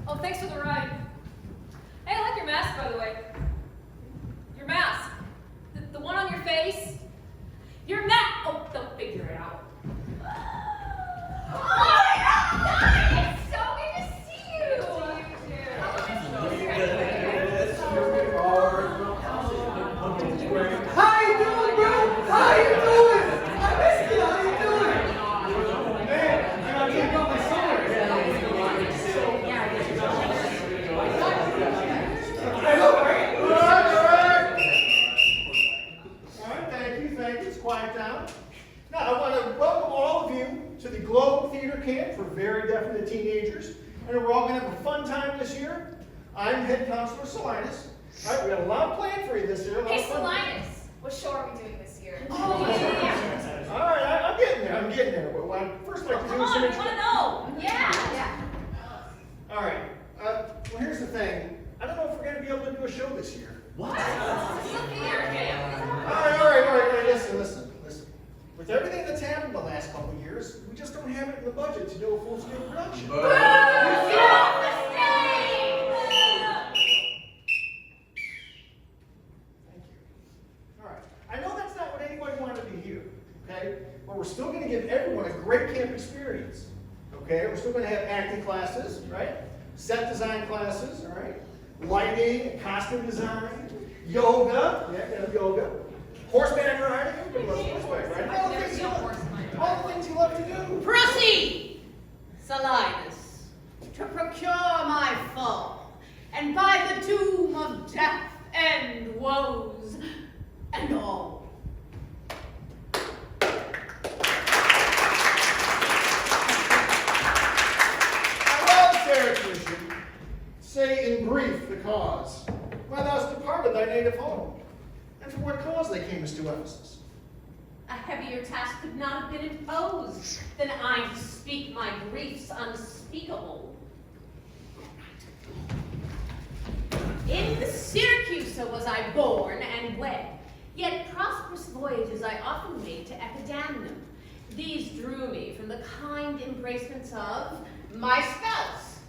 Oh, thanks for the ride. Hey, I like your mask, by the way. Your mask. The one on your face. Your mask. Oh, they'll figure it out. Oh my God! It's so good to see you. How you doing, bro? How you doing? I missed you. How you doing? Man, I gotta keep up my summer. I know, right? All right, thank you. It's quiet down. Now, I want to welcome all of you to the Globe Theater Camp for Very Definite Teenagers. And we're all going to have a fun time this year. I'm head counselor Salinas. All right, we got a lot planned for you this year. Hey, Salinas, what show are we doing this year? Oh, yeah. All right, I'm getting there. But what I'd first like to do Come is on, we some want to know. Yeah. All right. Well, here's the thing. I don't know if we're going to be able to do a show this year. What? Look here, All right. Listen. With everything that's happened the last couple of years, we just don't have it in the budget to do a full-scale production. Get off the stage! Thank you. All right. I know that's not what anybody wanted to hear, okay? But we're still going to give everyone a great camp experience, okay? We're still going to have acting classes, right? Set design classes, all right? Lighting, costume design, yoga, yoga. Horseback riding, everybody loves horseback riding. All the things you love to do. Proceed, Salinas, to procure my fall, and by the doom of death and woes and all. Well, Zarathustra, say in brief the cause. Why thou hast departed thy native home, and for what cause they camest to Ephesus. A heavier task could not have been imposed than I to speak my griefs unspeakable. In Syracuse was I born and wed, yet prosperous voyages I often made to Epidamnum. These drew me from the kind embracements of my spouse,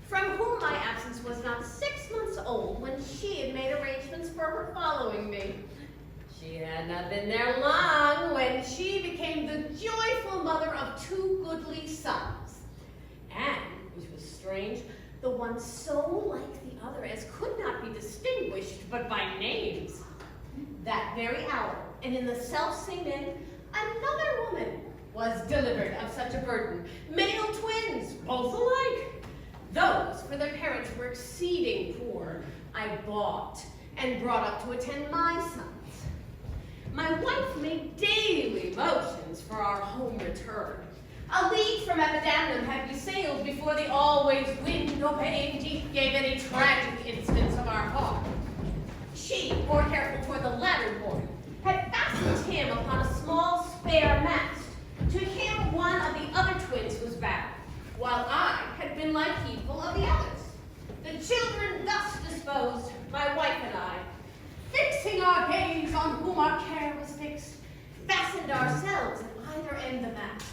from whom my absence was not 6 months old when she had made arrangements for her following me. She had not been there long when she became the joyful mother of 2 goodly sons. And, which was strange, the one so like the other as could not be distinguished but by names. That very hour, and in the self-same inn, another woman was delivered of such a burden, male twins, both alike. Those, for their parents were exceeding poor, I bought and brought up to attend my sons. My wife made daily motions for our home return. A league from Epidamnum had we sailed before the always wind-obeying deep gave any tragic instance of our harm. She, more careful toward the latter boy, had fastened him upon a small spare mast. To him one of the other twins was bound, while I had been like heedful of the others. The children thus disposed, my wife and I, fixing our gaze on whom our care was fixed, fastened ourselves at either end the mast.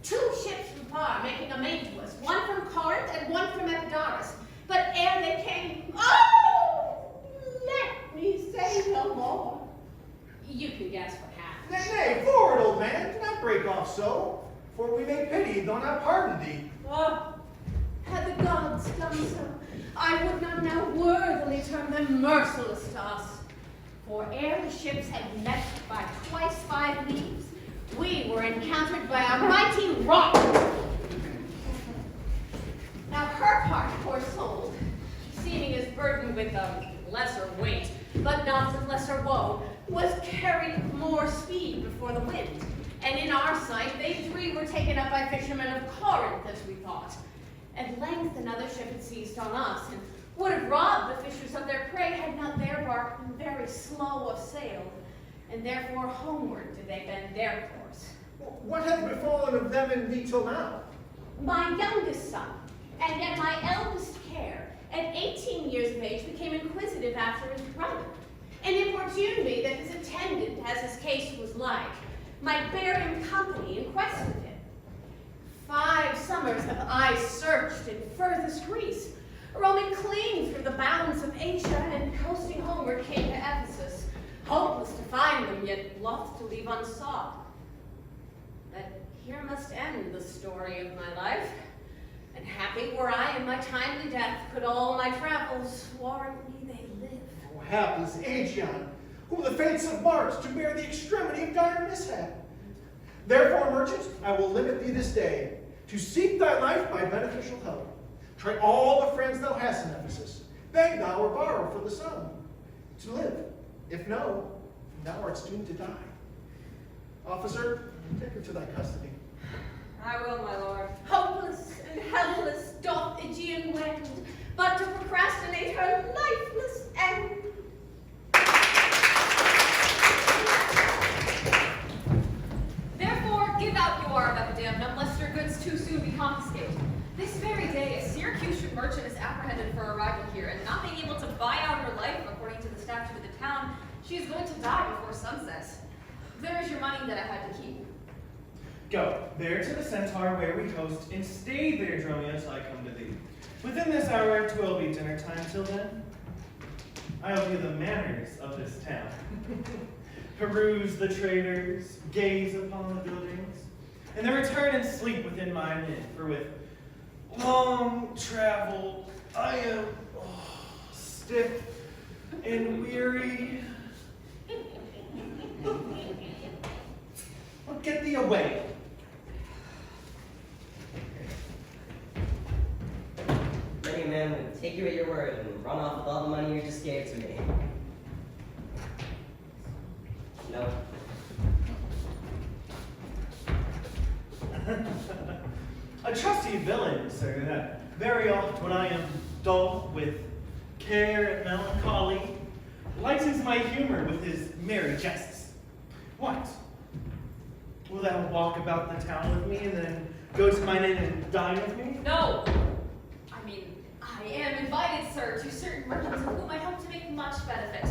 2 ships from far making a main to us, one from Corinth and one from Epidaurus. But ere they came, oh, let me say no more. You can guess what happened. Nay, forward, old man, do not break off so, for we may pity, though not pardon thee. Oh, had the gods done so, I would not now worthily term them merciless to us. For ere the ships had met by twice 5 leagues, we were encountered by a mighty rock. Now her part, poor soul, seeming as burdened with a lesser weight, but not with lesser woe, was carried with more speed before the wind. And in our sight, they 3 were taken up by fishermen of Corinth, as we thought. At length another ship had seized on us, and would have robbed the fishers of their prey had not their bark been very slow of sail, and therefore homeward did they bend their course. What hath befallen of them and thee till now? My youngest son, and yet my eldest care, at 18 years of age became inquisitive after his brother, and importuned me that his attendant, as his case was like, might bear him company in quest of him. 5 summers have I searched in furthest Greece, roaming clean through the bounds of Asia and coasting homeward came to Ephesus, hopeless to find them, yet loth to leave unsought. But here must end the story of my life, and happy were I in my timely death, could all my travels warrant me they live. Oh, hapless Aegeon, whom the fates have marked to bear the extremity of dire mishap. Therefore, merchant, I will limit thee this day, to seek thy life by beneficial help. Try all the friends thou hast in Ephesus, beg thou or borrow for the sum, to live. If no, thou art doomed to die. Officer, take her to thy custody. I will, my lord. Hopeless and helpless doth Aegean wend, but to procrastinate her lifeless end. Therefore, give out your of Epidamnum, lest your goods too soon be confiscated. This very day, a Syracusan merchant is apprehended for arrival here, and not being able to buy out her life according to the statute of the town, she is going to die before sunset. There is your money that I had to keep. Go, there to the Centaur where we host, and stay there, Dromio, till I come to thee. Within this hour 'twill be dinner time. Till then, I'll view the manners of this town. Peruse the traders, gaze upon the buildings, and then return and sleep within my inn. For with long travel, I am stiff and weary. Well, get thee away. Many a man would take you at your word and run off with all the money you just gave to me. No. A trusty villain, sir, that very oft when I am dull with care and melancholy, lightens my humor with his merry jests. What? Will thou walk about the town with me and then go to mine inn and dine with me? No! I mean, I am invited, sir, to certain merchants of whom I hope to make much benefit.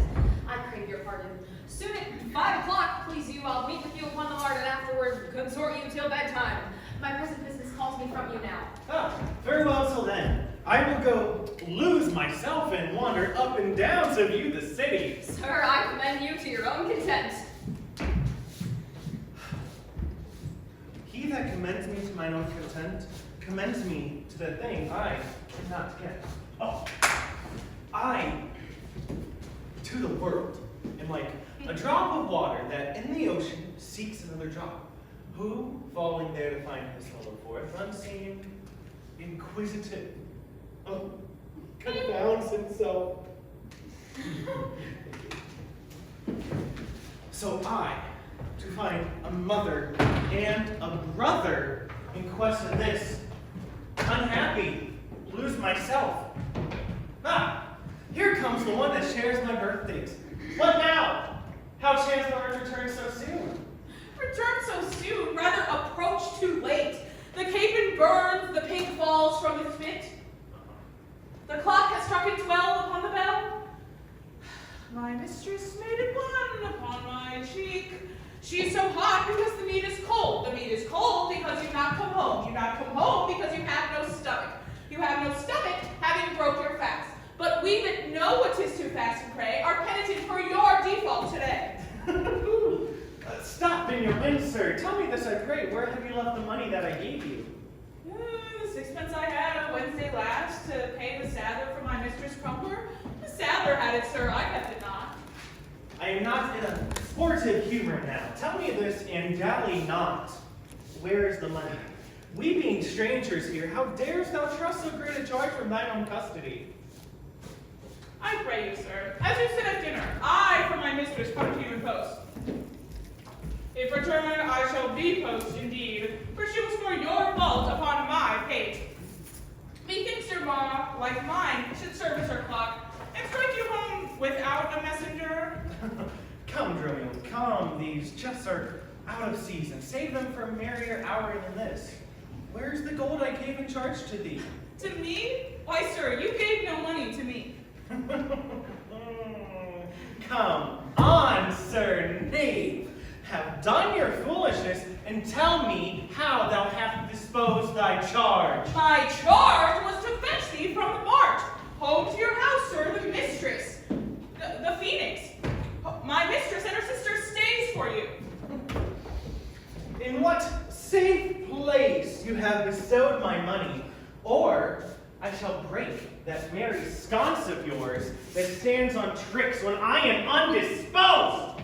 I crave your pardon. Soon at 5 o'clock, please you, I'll meet with you upon the mart and afterward consort you till bedtime. My present business calls me from you now. Ah, very well till then. I will go lose myself and wander up and down to view the city. Sir, I commend you to your own content. He that commends me to mine own content commends me to the thing I cannot get. Oh, I, to the world, am like a drop of water that in the ocean seeks another drop, who, falling there to find his fellow forth, unseen, inquisitive, confounds himself. So I, to find a mother and a brother in quest of this, unhappy, lose myself. Ah, here comes the one that shares my birth date. What now? How chance thou art returned so soon? Return so soon, rather approach too late. The capon burns, the pig falls from its fit. The clock has struck 12 upon the bell. My mistress made it one upon my cheek. She is so hot because the meat is cold. The meat is cold because you not come home. You not come home because you have no stomach. You have no stomach, having broke your fast. But we that know what 'tis to fast and pray are penitent for your default today. Stop in your wind, sir. Tell me this, I pray. Where have you left the money that I gave you? The sixpence I had on Wednesday last to pay the saddler for my mistress Crumpler. The saddler had it, sir. I kept it not. I am not in a sportive humor now. Tell me this and dally not. Where is the money? We being strangers here, how darest thou trust so great a charge from thine own custody? I pray you, sir, as you sit at dinner, I for my mistress come to you in post. If return, I shall be post indeed, for she was for your fault upon my pate. Methinks your maw, like mine, should service her clock, and strike you home without a messenger. Come, Dromio, come. These jests are out of season. Save them for a merrier hour than this. Where's the gold I gave in charge to thee? To me? Why, sir, you gave no money to me. Come on, sir knave. Have done your foolishness, and tell me how thou hast disposed thy charge. My charge was to fetch thee from the mart. I shall break that merry sconce of yours that stands on tricks when I am undisposed.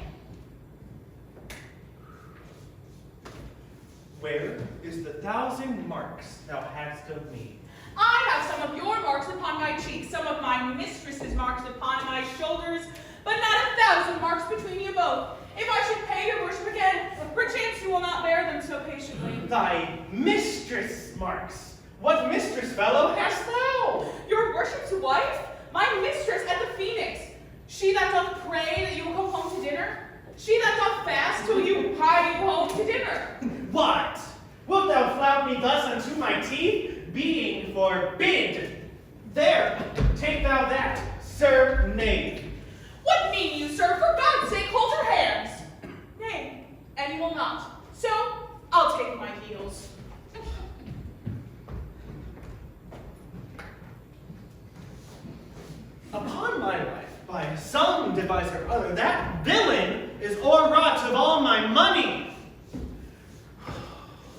Where is the 1,000 marks thou hadst of me? I have some of your marks upon my cheeks, some of my mistress's marks upon my shoulders, but not 1,000 marks between you both. If I should pay your worship again, perchance you will not bear them so patiently. Thy mistress marks. What mistress, fellow, hast thou? Your worship's wife, my mistress at the Phoenix, she that doth pray that you will come home to dinner, she that doth fast till you hie you home to dinner. What? Wilt thou flout me thus unto my teeth? Being forbid. There, take thou that, sir knave. What mean you, sir? For God's sake, hold your hands. Nay, and you will not. So, I'll take my heels. Upon my life, by some device or other, that villain is o'erwrought of all my money.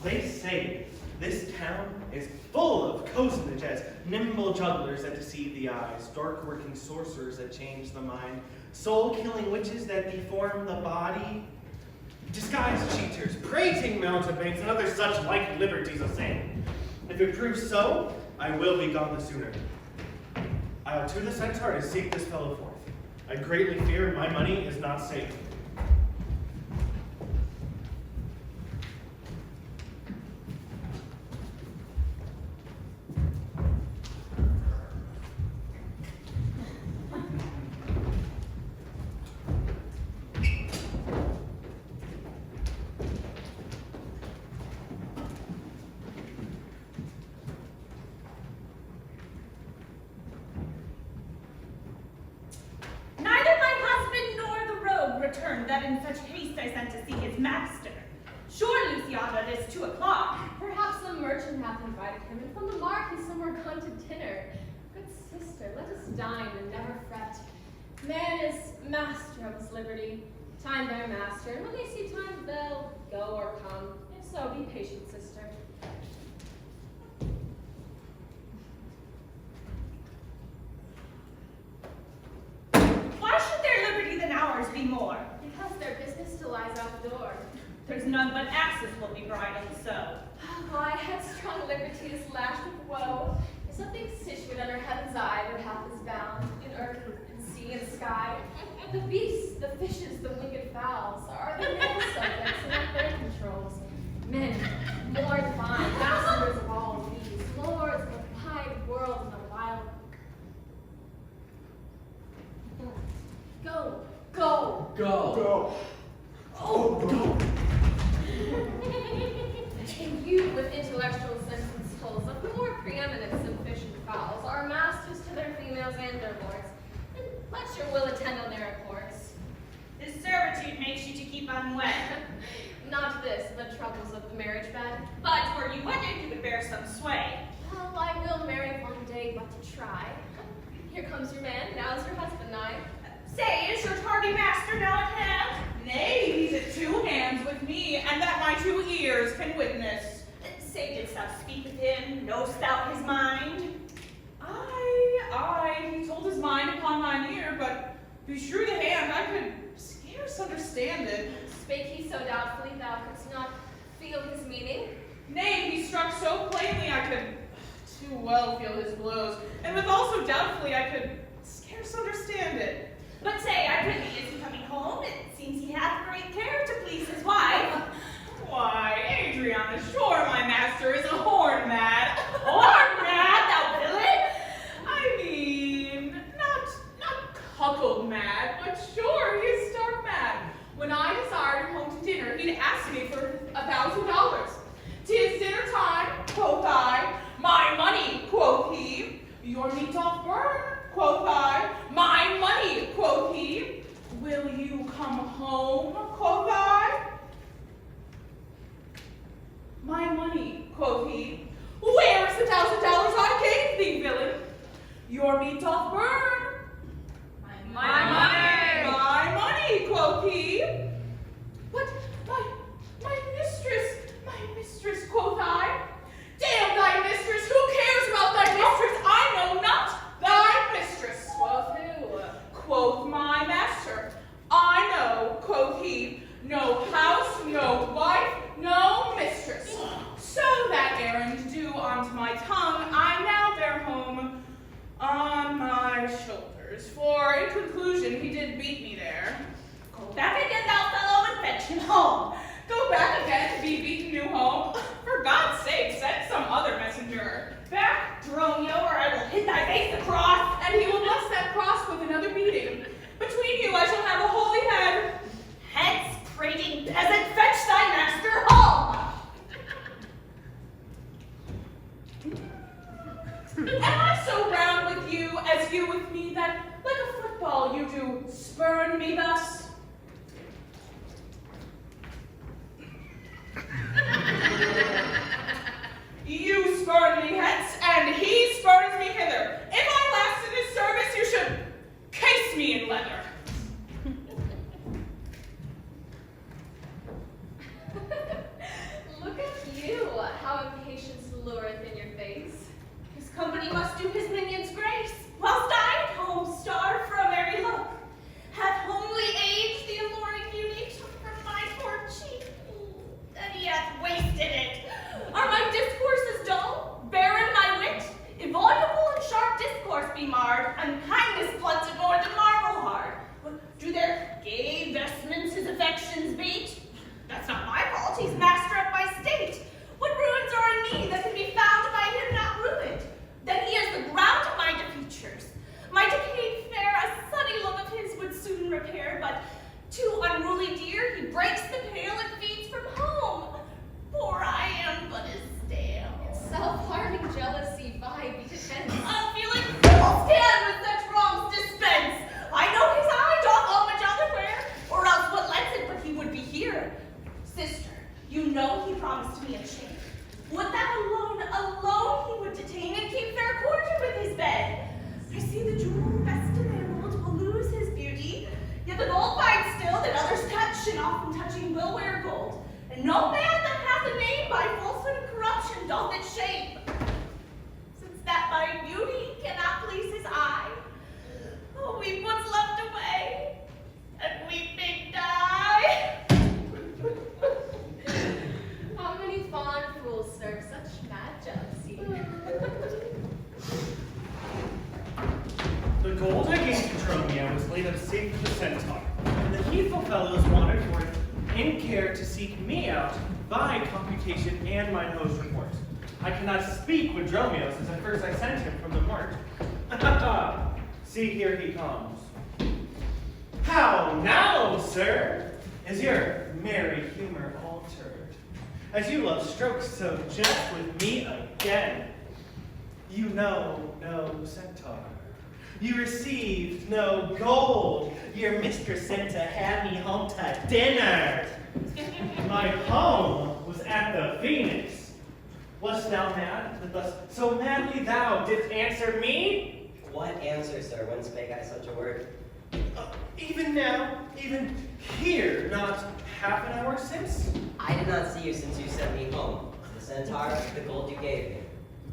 They say this town is full of cozenage as nimble jugglers that deceive the eyes, dark-working sorcerers that change the mind, soul-killing witches that deform the body, disguised cheaters, prating mountebanks, and other such like liberties of sin. If it proves so, I will be gone the sooner. I'll to the centaur to seek this fellow forth. I greatly fear my money is not safe. Neither my husband nor the rogue returned that in such haste I sent to see his master. Sure, Luciana, it is 2 o'clock. Perhaps some merchant hath invited him, and from the market somewhere gone to dinner. Good sister, let us dine and never fret. Man is master of his liberty. Time their master, and when they see time, they'll go or come. If so, be patient, sister. Why should their liberty than ours be more? Because their business still lies out the door. There's none but axes will be bridled so. Why headstrong liberty is lashed with woe. If something situate under heaven's eye that hath is bound in earth and sea and sky. The beasts, the fishes, the winged fowls are the men's subjects and not their controls. Men, more divine, masters of all these, lords of the wide world and the wild. Go, go, Go. oh, go. And you with intellectual sense and skulls of more preeminence than fish and fowls are masters to their females and their lords. And let your will attend on their accords. This servitude makes you to keep unwed. Not this, the troubles of the marriage bed. But were you wedded, you would bear some sway. Well, I will marry one day, but to try. Here comes your man, now's your husband nigh. Say, is your tardy master now at hand? Nay, he's at 2 hands with me, and that my 2 ears can witness. Say, didst thou speak with him? Knowst thou his mind? Aye, he told his mind upon mine ear, but beshrew the hand, I could scarce understand it. Spake he so doubtfully thou couldst not feel his meaning? Nay, he struck so plainly I could too well feel his blows, and withal so doubtfully I could scarce understand it. But say, I prithee, is he coming home? It seems he hath great care to please his wife. Why, Adriana, sure my master is a horn mad. Horn mad, thou villain! I mean, not cuckold mad, but sure, he is stark mad. When I desired him home to dinner, he'd ask me for $1,000. 'Tis dinner time, quoth I. My money, quoth he. Your meat doth burn, quoth I. My money, quoth he. Will you come home, quoth I. My money, quoth he. Where is the $1,000 I gave thee, villain? Your meat doth burn. My money, quoth he. What? My mistress, quoth I. Damn thy mistress, who cares about thy mistress? I Hit thy face the cross, and he will bless that cross with another beating. Between you I shall have a holy head. Hence, prating peasant, fetch thy master home. Am I so round with you as you with me that, like a football, you do spurn me thus? You spurn me hence, and he spurns me hither. If I last in his service, you should case me in leather. Look at you, how impatience lureth in your face. His company must do his minions grace, whilst I at home starve for a merry look. Hath homely age the alluring beauty took from my poor cheek, and he hath wasted it. Are my discourses dull, barren my wit? If audible and sharp discourse be marred, unkindness blunted more than marble hard. Do their gay vestments his affections bait? That's not my fault, he's master of my state. What ruins are in me that can be found by him not ruined? Then he has the ground of my defeatures. My decayed fare a sunny look of his would soon repair, but too unruly dear, he breaks the pail and feeds from home. Poor I am but as stale. Self-harming jealousy, by be defense. Unfeeling fools can with such wrongs dispense. I know his eye doth homage otherwhere, or else what lets it but he would be here. Sister, you know he promised me a chain. Would that alone he would detain and keep fair quarter with his bed. I see the jewel best enameled will lose his beauty, yet the gold finds still that others touch, and often touching will wear gold. And no man that hath a name by falsehood and corruption doth it shame. Since that my beauty cannot please his eye, oh, weep what's left away, and weeping die. How many fond fools serve such mad jealousy? The gold I gave to Dromio was laid up safe with the centaur, and the heedful fellows wandered forth in care to seek me out by computation and mine host report. I cannot speak with Dromio since at first I sent him from the mart. See, here he comes. How now, sir? Is your merry humor altered? As you love strokes so jest with me again. You know no centaur. You received no gold. Your mistress sent to have me home to dinner. My home was at the Phoenix. Wast thou mad that thus so madly thou didst answer me? What answer, sir? When spake I such a word? Even now, even here, not half an hour since? I did not see you since you sent me home. The centaur, the gold you gave me.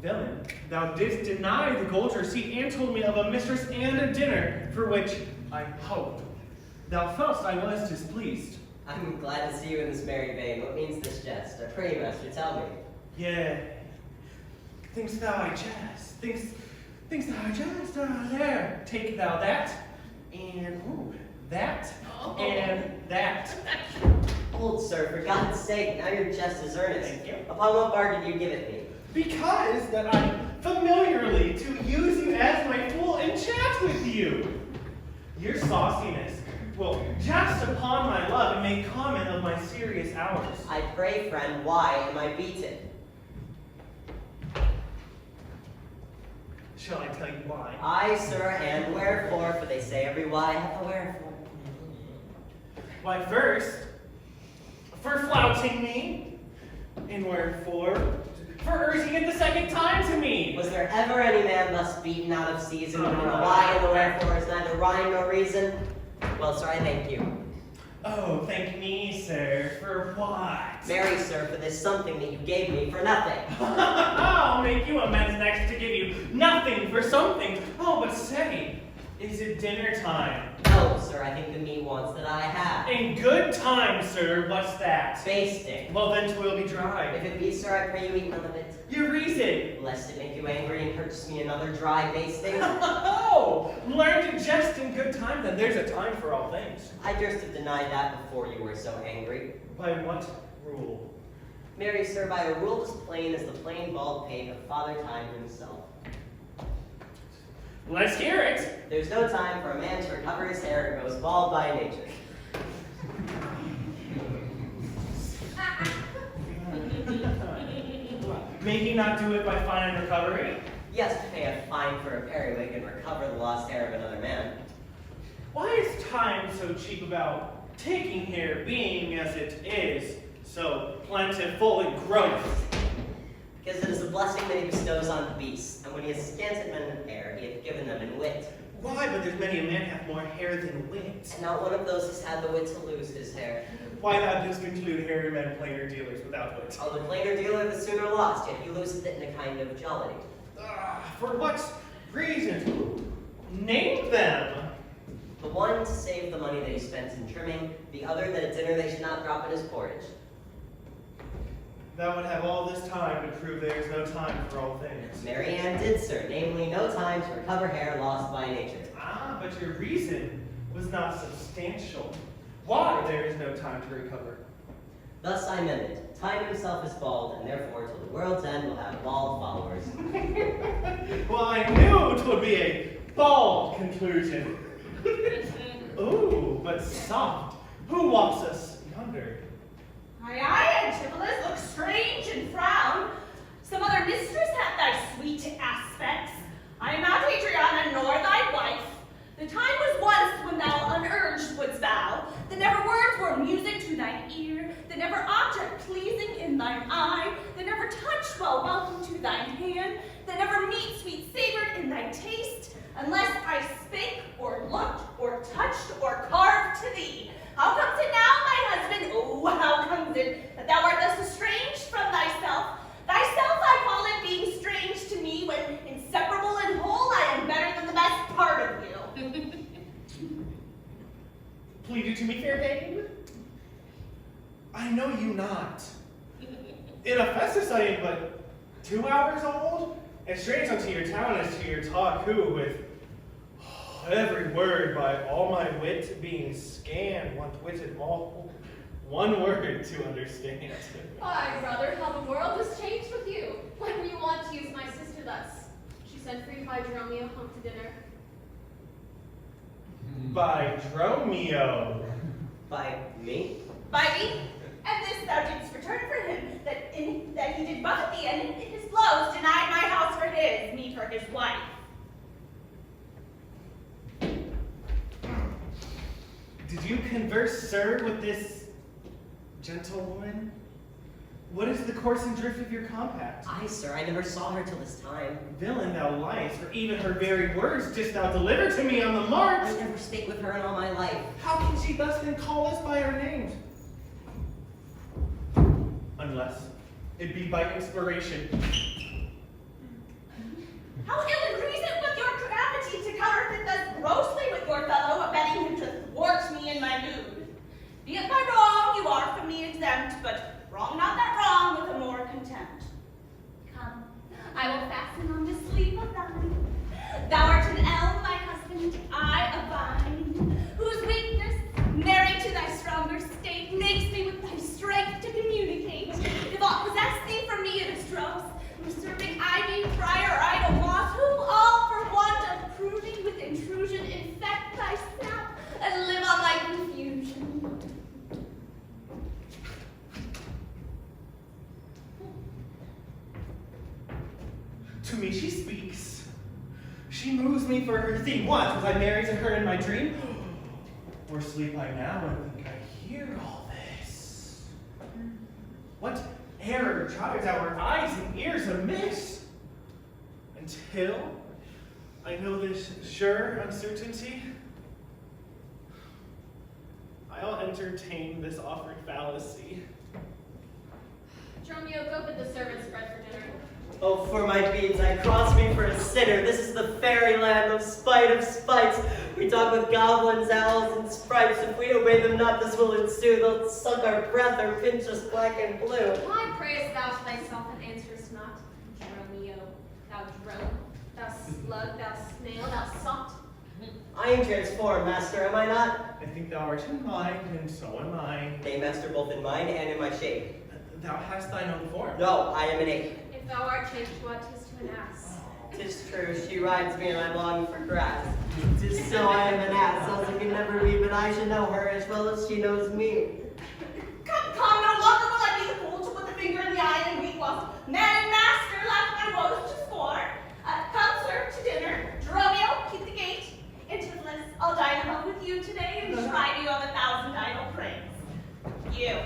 Villain, thou didst deny the gold receipt and told me of a mistress and a dinner, for which I hoped. Thou feltst I was displeased. I'm glad to see you in this merry vein. What means this jest? Pray, master, tell me. Yea. Thinkst thou I jest? Thinkst thou I jest? There, take thou that, and that, and that. Hold, sir, for God's sake, now your jest is earnest. Thank you. Upon what bargain do you give it me? Because that I familiarly to use you as my fool and chat with you. Your sauciness will jest upon my love and make comment of my serious hours. I pray, friend, why am I beaten? Shall I tell you why? Aye, sir, and wherefore, for they say every why hath a wherefore. Why, first, for flouting me, and wherefore, for urging it the second time to me. Was there ever any man thus beaten out of season when the why and the wherefore is neither rhyme nor reason? Well, sir, I thank you. Oh, thank me, sir, for what? Marry, sir, for this something that you gave me for nothing. I'll make you amends next to give you nothing for something. Oh, but say, is it dinner time? No, sir, I think the me wants that I have. In good time, sir, what's that? Basting. Well, then 'twill be If dry. it be, sir, I pray you eat none of it. Your reason? Lest it make you angry and purchase me another dry basting. Oh, learn to jest in good time, then there's a time for all things. I durst have denied that before you were so angry. By what rule? Marry, sir, by a rule as plain as the plain bald pate of Father Time himself. Let's hear it. There's no time for a man to recover his hair and goes bald by nature. May he not do it by fine and recovery? Yes, pay a fine for a periwig and recover the lost hair of another man. Why is time so cheap about taking hair, being as it is, so plentiful in growth? Because it is a blessing that he bestows on the beasts, and when he has scanted men in hair, he hath given them in wit. Why, but there's many a man hath more hair than wit. And not one of those has had the wit to lose his hair. Why thou dost conclude hairy men plainer dealers without wit? Oh, the plainer dealer, the sooner lost, yet he loseth it in a kind of jollity. For what reason? Name them. The one to save the money that he spent in trimming, the other that at dinner they should not drop in his porridge. Thou would have all this time to prove there is no time for all things. Mary Ann did, sir, namely no time to recover hair lost by nature. Ah, but your reason was not substantial. Why there is no time to recover? Thus I mended. Time himself is bald, and therefore till the world's end will have bald followers. Well, I knew it would be a bald conclusion. Ooh, but soft. Who walks us yonder? Aye, Antipholus, look strange and frown. Some other mistress hath thy sweet aspects. I am not Adriana, nor thy wife. The time was once when thou unurged wouldst vow, that never words were music to thine ear, that never object pleasing in thine eye, that never touch well welcome to thine hand, that never meat sweet savored in thy taste, unless I spake or looked or touched or carved to thee. How comes it now, my husband? Oh, how comes it that thou art thus estranged from thyself? Thyself I call it, being strange to me, when inseparable and whole I am better than the best part of you. Plead you to me, fair dame? I know you not. In Ephesus I am but 2 hours old, and strange unto your town as to your talk, who with every word by all my wit being scanned, want-witted all, one word to understand. Why, brother, how the world has changed with you. When were you wont to use my sister thus? She sent for you by Dromio home to dinner. By Dromio. By me? By me, and this thou didst return for him, that he did buffet thee, and in his blows denied my house for his, me for his wife. Did you converse, sir, with this gentlewoman? What is the course and drift of your compact? Aye, sir, I never saw her till this time. Villain, thou liest, for even her very words didst thou deliver to me on the march. I never spake with her in all my life. How can she thus then call us by our names? Unless it be by inspiration. How ill agrees it with your gravity to counterfeit thus grossly with your fellow, abetting him to thwart me in my mood? Be it by wrong, you are from me exempt, but wrong not that wrong with a more contempt. Come, I will fasten on this sleeve of thine. Thou art an elm, my husband, I a vine, whose weakness, married to thy stronger state, makes thee with thy strength to communicate. If aught possess thee from me it is dross, usurping ivy, friar, or idle moss, who all for want of proving with intrusion infect thy snap, and live on thy confusion. To me she speaks. She moves me for her theme. Once was I married to her in my dream, or sleep I now and think I hear all this. What error drives our eyes and ears amiss? Until I know this sure uncertainty, I'll entertain this offered fallacy. Dromio, go bid the servants spread for dinner. Oh, for my beads, I cross me for a sinner. This is the fairyland of spite of spites. We talk with goblins, owls, and sprites. If we obey them not, this will ensue. They'll suck our breath or pinch us black and blue. Why prayest thou to thyself and answerest not? Dromio, thou drone, thou slug, thou snail, thou sot. I am transformed, master, am I not? I think thou art in mind, and so am I. Nay, master, both in mind and in my shape. Thou hast thine own form. No, I am an ape. If thou art changed, what is to an ass? 'Tis true, she rides me and I long for grass. 'Tis so I am an ass, else I can never be, but I should know her as well as she knows me. Come, come, no longer will I be the fool to put the finger in the eye and weep whilst man and master laugh my woes to scorn. Come, sir, to dinner. Dromio, keep the gate. Antiphilus, I'll dine home with you today and try you on 1,000 idle praise. You,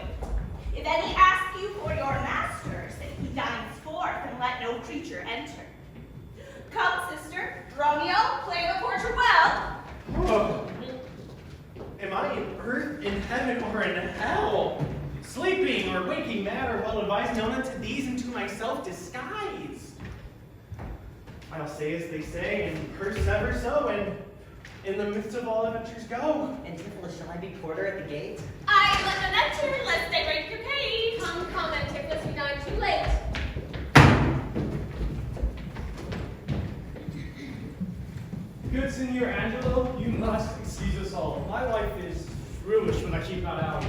if any ask you for your master, say he dines forth and let no creature enter. Come, sister, Dromio, play the portrait well. Oh. Am I in earth, in heaven, or in hell? Sleeping or waking, mad or well advised, known unto these and to myself disguise. I'll say as they say, and persever so, and in the midst of all adventures go. Antipholus, shall I be porter at the gate? I let them enter, lest they break your page. Come, come, Antipholus, we dine too late. Good Signor Angelo, you must excuse us all. My wife is foolish when I keep not hours.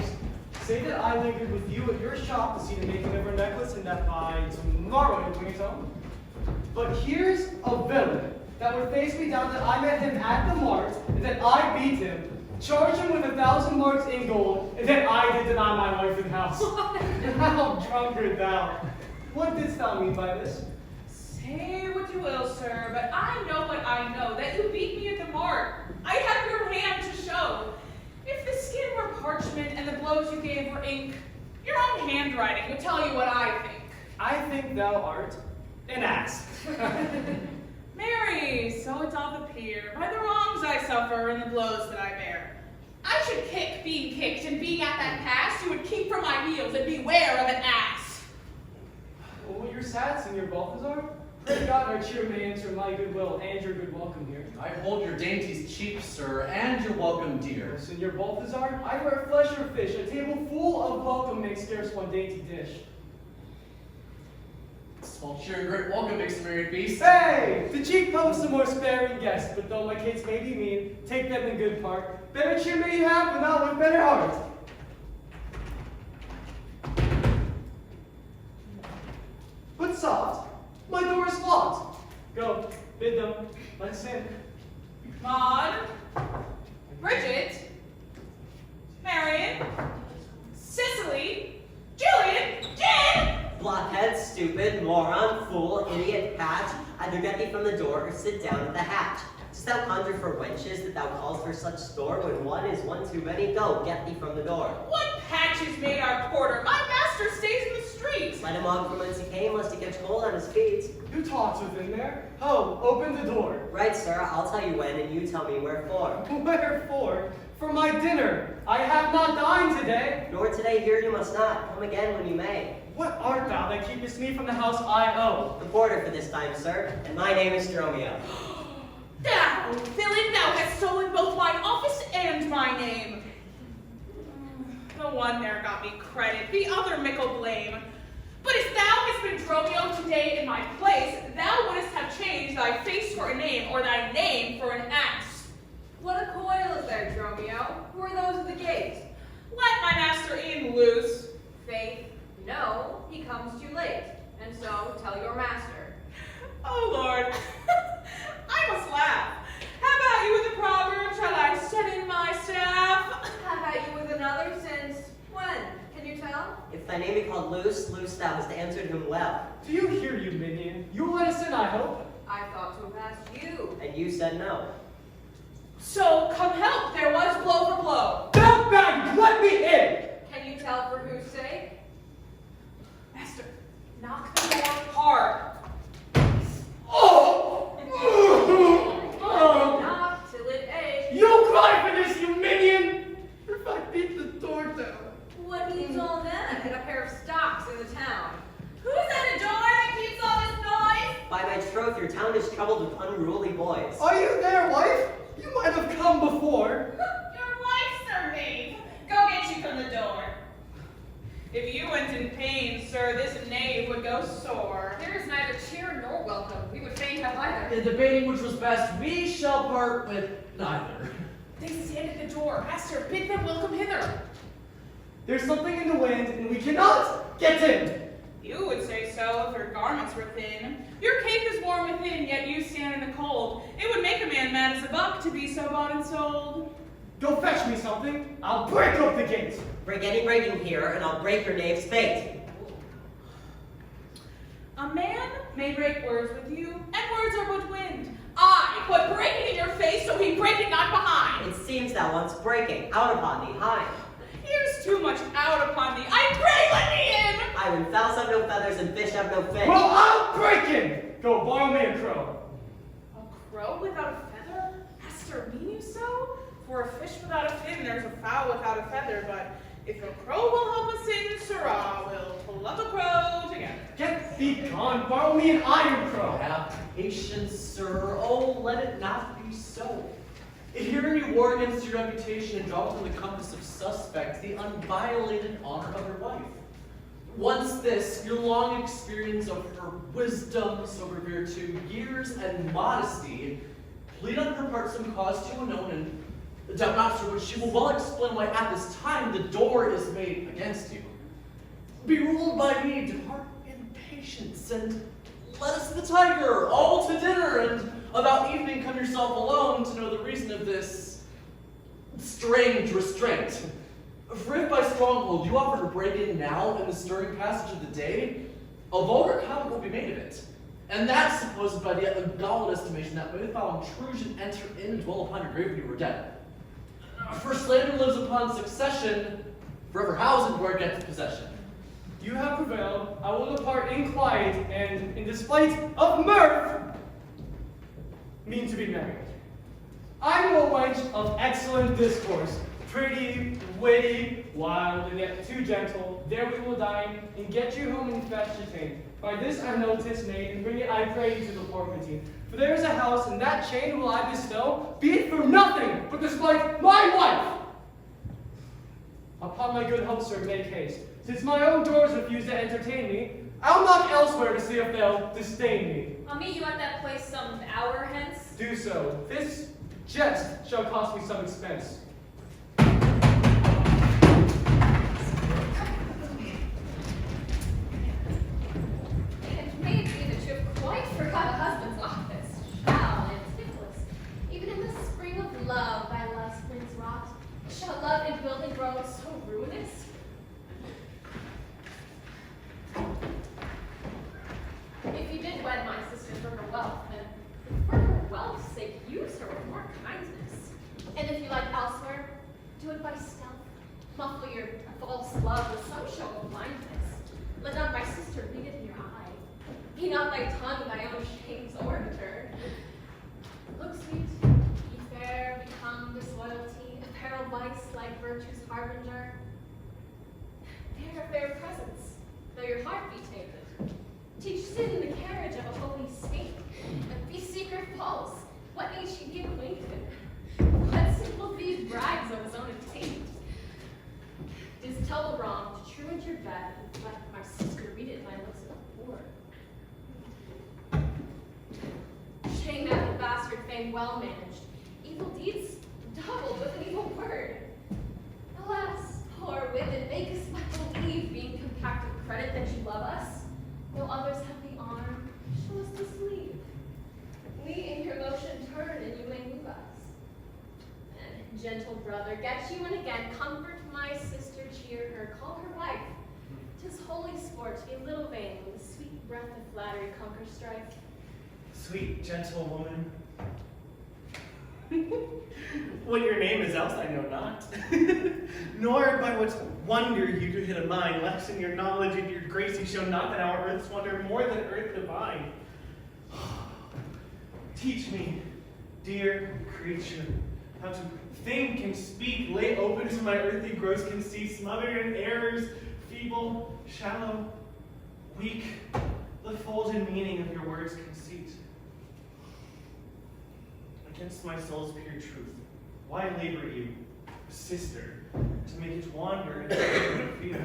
Say that I lingered with you at your shop to see the making of her necklace and that by tomorrow you'll bring it home. But here's a villain that would face me down that I met him at the mart and that I beat him, charge him with 1,000 marks in gold, and that I did deny my wife in house. How drunkard thou! What didst thou mean by this? Say what you will, sir, but I know what I know, that you beat me at the mart. I have your hand to show. If the skin were parchment and the blows you gave were ink, your own handwriting would tell you what I think. I think thou art an ass. Marry, so it doth appear, by the wrongs I suffer and the blows that I bear. I should kick being kicked, and being at that pass, you would keep from my heels and beware of an ass. Oh, you're sad, Signor Balthazar? Pray God our cheer may answer my goodwill and your good welcome here. I hold your dainties cheap, sir, and your welcome dear. Signor Balthazar, I wear flesh or fish. A table full of welcome makes scarce one dainty dish. Small cheer and great welcome makes a merry feast. Hey! The cheap pope's a more sparing guest, but though my kids may be mean, take them in good part. Better cheer may you have, but not with better heart. But soft, my door is locked. Go, bid them, let's in. Maud, Bridget, Marion, Cicely, Julian, Jen! Blockhead, stupid, moron, fool, idiot, patch, either get thee from the door or sit down at the hatch. Dost thou conjure for wenches that thou callest for such store? When one is one too many, go, get thee from the door. What patches made our porter? My master stays in the street. Let him on from whence he came, lest he catch cold on his feet. Who talks within there? Ho, open the door. Right, sir, I'll tell you when, and you tell me wherefore. Wherefore? For my dinner. I have not dined today. Nor today here you must not. Come again when you may. What art thou that keepest me from the house I owe? The porter for this time, sir, and my name is Dromio. Thou, villain, thou hast stolen both mine office and my name. The one there got me credit, the other mickle blame. But if thou hast been Dromio today in my place, thou wouldst have changed thy face for a name, or thy name for an ass. What a coil is there, Dromio? Who are those at the gate? Let my master in loose. Faith, no, he comes too late. And so tell your master. Oh, Lord. I must laugh. How about you with a proverb? Shall I send in my staff? How about you with another since when? Can you tell? If thy name be called Loose, Loose thou hast answered him well. Do you hear, you minion? You will let us in, I hope. I thought to have asked you. And you said no. So, come help, there was blow for blow. Bell bag, let me in! Can you tell for whose sake? Master, knock the door hard. Oh! Knock till it aches. You cry for this, you minion! If I beat the door down. What needs all that? And a pair of stocks in the town. Who's at the door that keeps all this noise? By my troth, your town is troubled with unruly boys. Are you there, wife? You might have come before. Your wife, sir knave. Go get you from the door. If you went in pain, sir, this knave would go sore. There is neither cheer nor welcome. We would fain have either. In debating which was best, we shall part with neither. They stand at the door. Master, bid them welcome hither. There's something in the wind, and we cannot get in. You would say so if her garments were thin. Your cape is warm within, yet you stand in the cold. It would make a man mad as a buck to be so bought and sold. Go fetch me something. I'll break up the gate. Break any breaking here, and I'll break your knave's fate. A man may break words with you, and words are but wind. I would break it in your face, so he break it not behind. It seems thou wants breaking, out upon thee, high. Here's too much out upon thee. I pray let me in. I, when fowls have no feathers and fish have no fin. Well, I'll break him. Go borrow me a crow. A crow without a feather? Hast there mean you so? For a fish without a fin, there's a fowl without a feather, but if a crow will help us in, sirrah, we'll pull up a crow together. Get thee gone. Borrow me an iron crow. Have patience, sir. Oh, let it not be so. Herein you war against your reputation and draw within the compass of suspect the unviolated honor of your wife. Once this, your long experience of her wisdom, sober virtue, years, and modesty, plead on her part some cause to unknown, and doubt not, sir, but she will well explain why at this time the door is made against you. Be ruled by me, depart in patience, and let us to the tiger, all to dinner, and about evening come yourself alone to know the reason of this strange restraint. For if by stronghold you offer to break in now in the stirring passage of the day, a vulgar comment will be made of it. And that supposed by the ungodly estimation that may foul intrusion enter in and dwell upon your grave when you were dead. For slander lives upon succession, forever housed and where gets possession. You have prevailed. I will depart in quiet and, in despite of mirth, mean to be married. I know a wench of excellent discourse, pretty, witty, wild, and yet too gentle. There we will dine, and get you home and fetch your chain. By this I notice made, and bring it, I pray you, to the Porpentine. For there is a house, and that chain will I bestow, be it for nothing, but despite my wife. Upon my good hope, sir, make haste. Since my own doors refuse to entertain me, I'll knock elsewhere to see if they'll disdain me. I'll meet you at that place some hour hence. Do so. This jest shall cost me some expense. It may be that you have quite forgot a husband's office. Shall, Antipholus, even in the spring of love by love's springs wrought, shall love and building grow so ruinous? If you did wed my sister for her wealth, then for her wealth's sake use her with more kindness. And if you like elsewhere, do it by stealth. Muffle your false love with some show of blindness. Let not my sister read it in your eye. Be not thy tongue thy own shame's orator. Look sweet, be fair, become disloyalty, apparel vice like virtue's harbinger. Bear a fair presence, though your heart be tainted. Teach sin the carriage of a holy saint, and be secret false. What need she give acquainted? What simple thief brags of his own attaint? Dis tell the wrong, to truant your bed, and let my sister read it in my looks of poor. Shame at the bastard fame well managed, evil deeds doubled with an evil word. Alas, poor women, make us but believe, being compacted credit that you love us. Though others have the arm, show us to sleep. We in your motion turn, and you may move us. And, gentle brother, get you in again, comfort my sister, cheer her, call her wife. 'Tis holy sport to be little vain, with the sweet breath of flattery conquer strife. Sweet, gentle woman. What your name is else I know not. Nor by what wonder you do hit a mind, less in your knowledge and your grace you show not that our earth's wonder more than earth divine. Teach me, dear creature, how to think and speak, lay open to my earthly gross conceit, smothered in errors, feeble, shallow, weak, the folded meaning of your words conceit. Against my soul's pure truth, why labor you, sister, to make it wander and fear?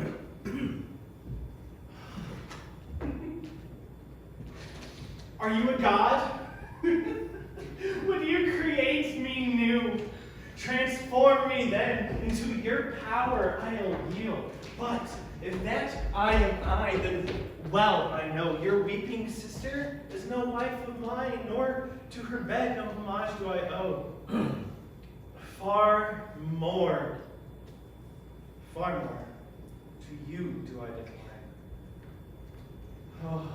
Are you a god? Would you create me new? Transform me then into your power I'll yield. But if that I am I, then well I know your weeping sister is no wife of mine, nor to her bed no homage do I owe. Far more to you do I decline. Oh,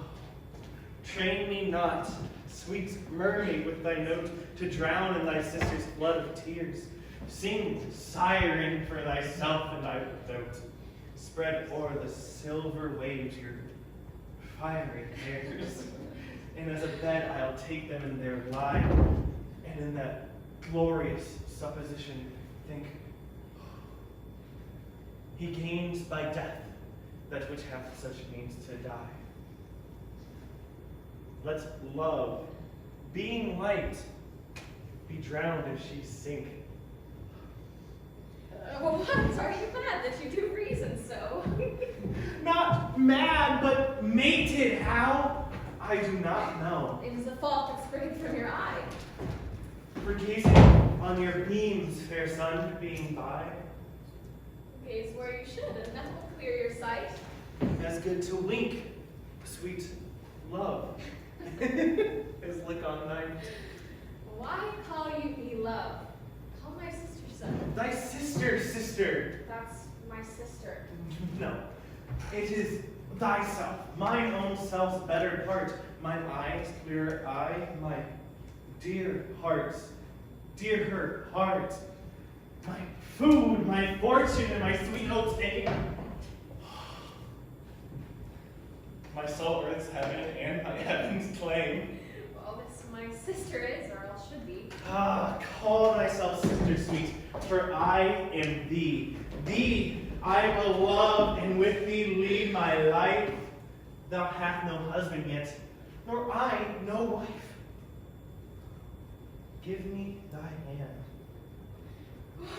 train me not, sweet mermaid, with thy note to drown in thy sister's flood of tears. Sing siren for thyself and thy dote. Spread o'er the silver waves your fiery hairs. And as a bed I'll take them in their line, and in that glorious supposition think, he gains by death that which hath such means to die. Let love, being light, be drowned if she sink. Well, what are you mad that you do reason so? Not mad, but mated, how? I do not know. It is a fault that sprang from your eye. For gazing on your beams, fair sun, being by, Gaze where you should, and that will clear your sight. as good to wink, sweet love, as look on night. Why call you beloved? Call my sister so. Thy sister. That's my sister. No, it is thyself, mine own self's better part, mine eyes, clearer eye, my dear heart's, dear her heart, my food, my fortune, and my sweet oats ache. My soul earth's heaven and my heaven's claim. Well, this my sister is, or else should be. Ah, call thyself sister sweet, for I am thee. Thee I will love, and with thee lead my life. Thou hast no husband yet, nor I no wife. Give me thy hand.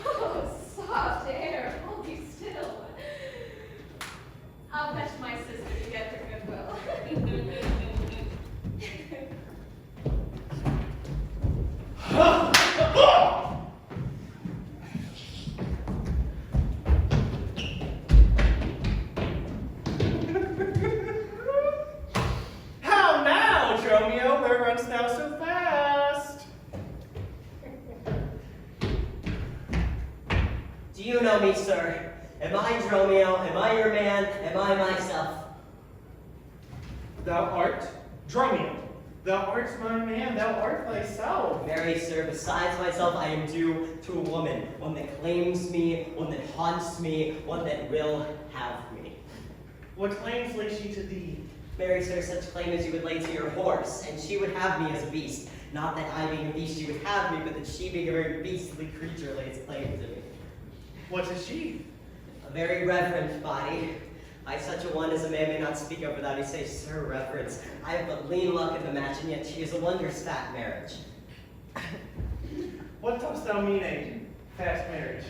Oh, soft air, hold you still. I'll fetch my sister to get her goodwill. How now, Dromio? Where runnest thou so fast? Do you know me, sir? Am I Dromio? Am I your man? Am I myself? Thou art Dromio. Thou art my man. Thou art thyself. Marry, sir, besides myself, I am due to a woman. One that claims me, one that haunts me, one that will have me. What claims lay she to thee? Marry, sir, such claim as you would lay to your horse, and she would have me as a beast. Not that I being a beast she would have me, but that she being a very beastly creature lays claim to me. What is she? A very reverent body. I such a one as a man may not speak of without he say, sir, reverence. I have but lean luck in the match, and yet she is a wondrous fat marriage. What dost thou mean a fast marriage?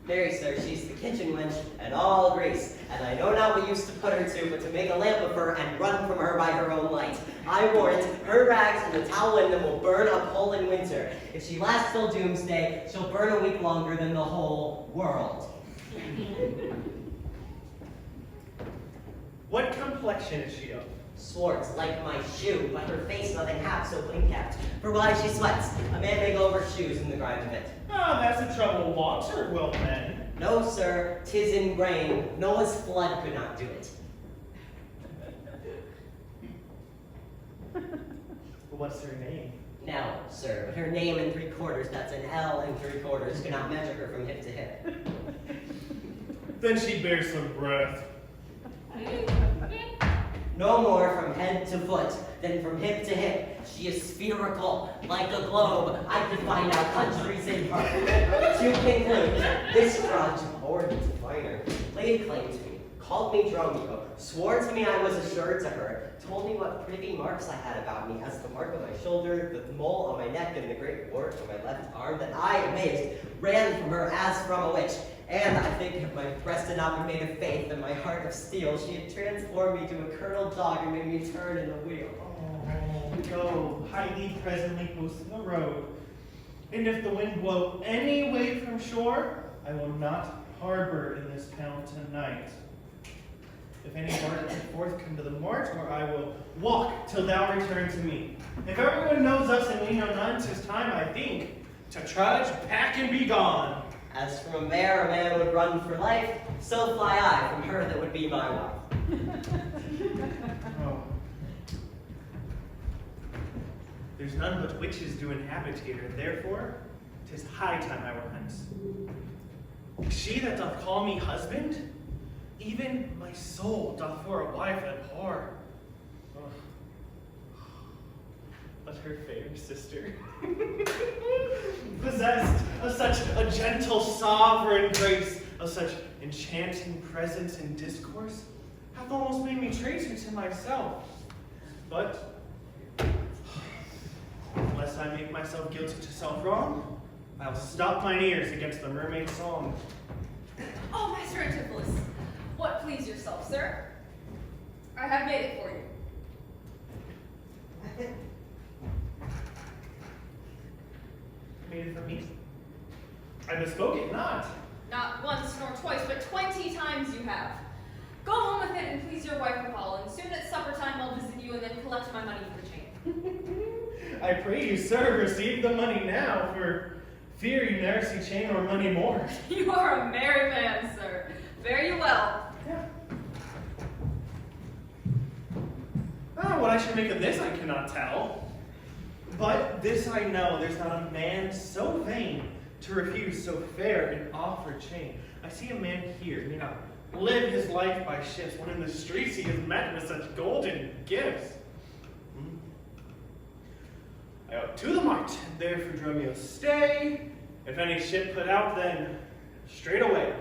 Marry, sir, she's the kitchen wench and all grease, and I know not what use to put her to, but to make a lamp of her and run from her by her own light. I warrant her rags and the towel in them will burn up whole in winter. If she lasts till doomsday, she'll burn a week longer than the whole world. What complexion is she of? Swartz, like my shoe, but her face nothing half so clean-kept. For why she sweats, a man may go over shoes in the grime of it. Ah, that's a trouble water will mend. No, sir, 'tis in grain. Noah's flood could not do it. What's her name? Now, sir, but her name in 3/4, that's an L in 3/4, could not measure her from hip to hip. Then she bears some breath. No more from head to foot than from hip to hip. She is spherical, like a globe. I could find out countries in her. To conclude, this grudge, or diviner, laid claim to me, called me Dromio, swore to me I was assured to her, told me what privy marks I had about me, as the mark on my shoulder, the mole on my neck, and the great wart on my left arm, that I, amazed, ran from her as from a witch. And I think if my breast had not been made of faith and my heart of steel, she had transformed me to a colonel dog and made me turn in the wheel. Oh, go, hide thee presently close to the road. And if the wind blow any way from shore, I will not harbor in this town tonight. If any mart forth, come to the mart, or I will walk till thou return to me. If everyone knows us and we know none, 'tis time, I think, to trudge, pack, and be gone. As from a man would run for life, so fly I from her that would be my wife. Oh. There's none but witches do inhabit here, therefore 'tis high time I were hence. She that doth call me husband, even my soul doth for a wife abhor. Oh. But her fair sister, possessed of such a gentle sovereign grace, of such enchanting presence and discourse, hath almost made me traitor to myself. But, unless I make myself guilty to self-wrong, I'll stop mine ears against the mermaid's song. Oh, Master Antipholus, what please yourself, sir? I have made it for you. Made it for me? I bespoke it not. Not once nor twice, but 20 times you have. Go home with it and please your wife withal, and soon at supper time I'll visit you and then collect my money for the chain. I pray you, sir, receive the money now, for fear you ne'er see chain or money more. You are a merry man, sir. Fare you well. Yeah. What I should make of this I cannot tell. But this I know, there's not a man so vain to refuse so fair an offered chain. I see a man here, may not live his life by shifts, when in the streets he is met with such golden gifts. I go to the mart, there for Dromio stay. If any ship put out, then straight away.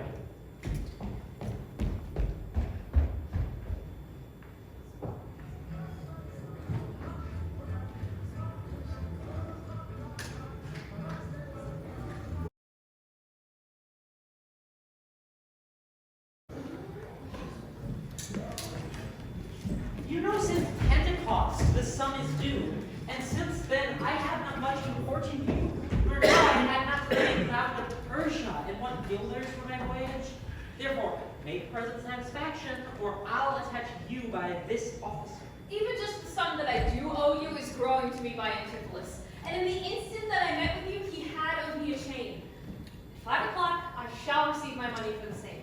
You know, since Pentecost, the sun is due, and since then I have not much to report to you. For now I had not played out of Persia and want guilders for my voyage. Therefore, make present satisfaction, or I'll attach you by this officer. Even just the sum that I do owe you is growing to me by Antipholus. And in the instant that I met with you, he had owed me a chain. At 5 o'clock, I shall receive my money for the same.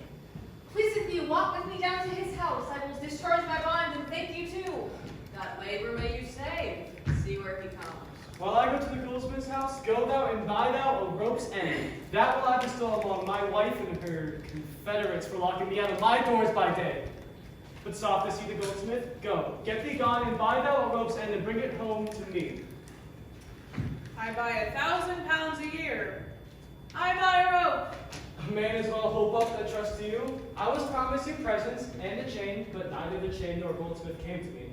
Please, if you walk with me down to his house, I will discharge my bond and thank you too. That labor may you save. See where he comes. While I go to the goldsmith's house, go thou and buy thou a rope's end. That will I bestow upon my wife and her confederates for locking me out of my doors by day. But soft, see the goldsmith, go, get thee gone and buy thou a rope's end and bring it home to me. I buy 1,000 pounds a year. I buy a rope. A man is well hope up that trusts to you. I was promised you presents and a chain, but neither the chain nor goldsmith came to me.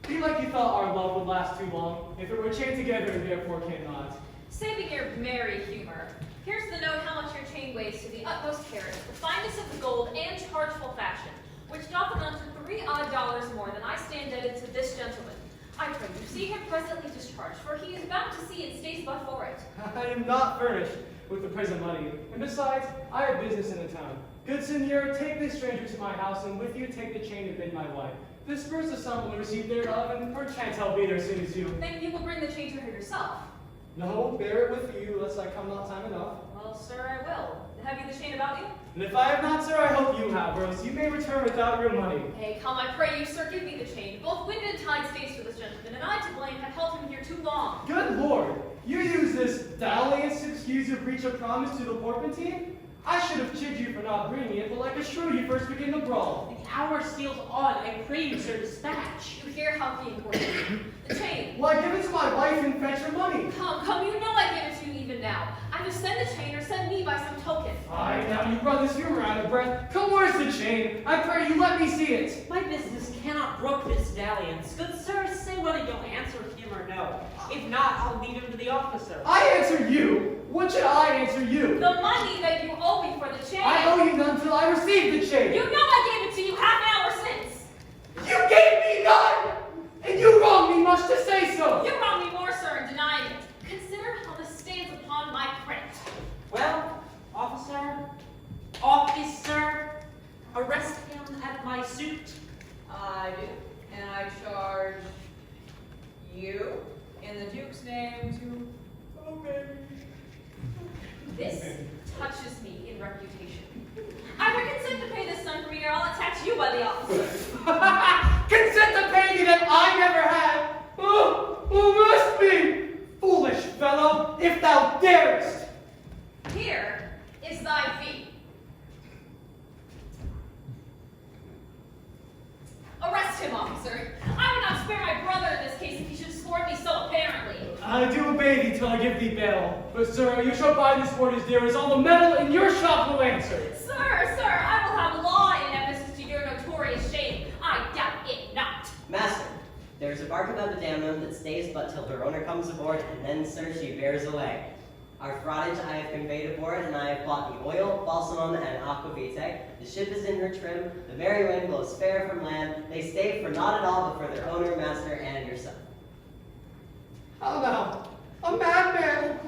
Be like you thought our love would last too long. If it were chained together, it therefore cannot. Saving your merry humor, here's the note how much your chain weighs to the utmost carat, the finest of the gold and chargeful fashion, which doth amount to $3 odd more than I stand indebted to this gentleman. I pray you see him presently discharged, for he is bound to see and stays but for it. I am not furnished with the present money, and besides, I have business in the town. Good senor, take this stranger to my house, and with you take the chain to bid my wife. Disperse the sum on the receipt thereof, and perchance I'll be there as soon as you. Then you will bring the chain to her yourself. No, bear it with you, lest I come not time enough. Well, sir, I will. Have you the chain about you? And if I have not, sir, I hope you have, or else you may return without your money. Hey, come, I pray you, sir, give me the chain. Both wind and tide stays for this gentleman, and I to blame have held him here too long. Good Lord, you use this dalliance to excuse your breach of promise to the porpentine? I should have chid you for not bringing it, but like a shrew you first begin to brawl. The hour steals on, I pray you, sir, dispatch. You hear how he imported the chain. Why, give it to my wife and fetch your money. Come, you know I give it to you even now. Either send the chain or send me by some token. Aye, now you brought this humor out of breath. Come, where's the chain? I pray you let me see it. My business cannot brook this dalliance. Good sir, say whether you'll answer him or no. If not, I'll lead him to the officer. I answer you. What should I answer you? The money that you owe me for the chain. I owe you none till I receive the chain. You know I gave it to you half an hour since. You gave me none! And you wrong me much to say so. You wrong me more, sir, in denying it. Consider how this stands upon my credit. Well, officer, arrest him at my suit. fellow, if thou darest! Here is thy fee. Arrest him, officer. I would not spare my brother in this case if he should scorn me so apparently. I do obey thee till I give thee bail. But sir, you shall buy this word as dear as all the metal in your shop will answer. Sir, I will have law in Ephesus to your notorious shame. I doubt it not. Master, there is a bark about the damnum that stays but till her owner comes aboard, and then, sir, she bears away. Our fraughtage I have conveyed aboard, and I have bought the oil, balsamum, and aquavitae. The ship is in her trim, the merry wind blows fair from land. They stay for naught at all but for their owner, master, and yourself. How now? A madman!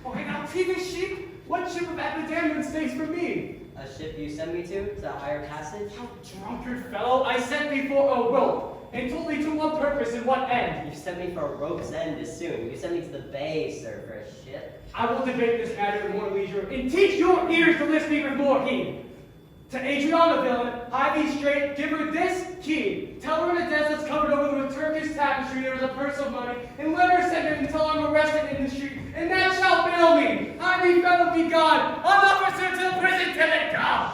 Why now, thievish sheep? What ship of Epidamnum stays for me? A ship you send me to hire passage? How drunkard fellow, I sent thee for a rope, and told thee to what purpose and what end. You sent me for a rope's end as soon. You sent me to the bay, sir, for a ship. I will debate this matter with more leisure, and teach your ears to listen me with more heed. To Adriana, villain, hie thee straight, give her this key. Tell her in a desk that's covered over with Turkish tapestry there is a purse of money, and let her send it until I'm arrested in the street, and that shall bail me. Hie thee, fellow, be gone. I'm officer till prison till it come.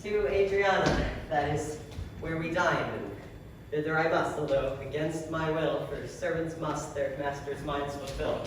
To Adriana, that is where we dine, and thither I must, although against my will, for servants must their master's minds fulfill.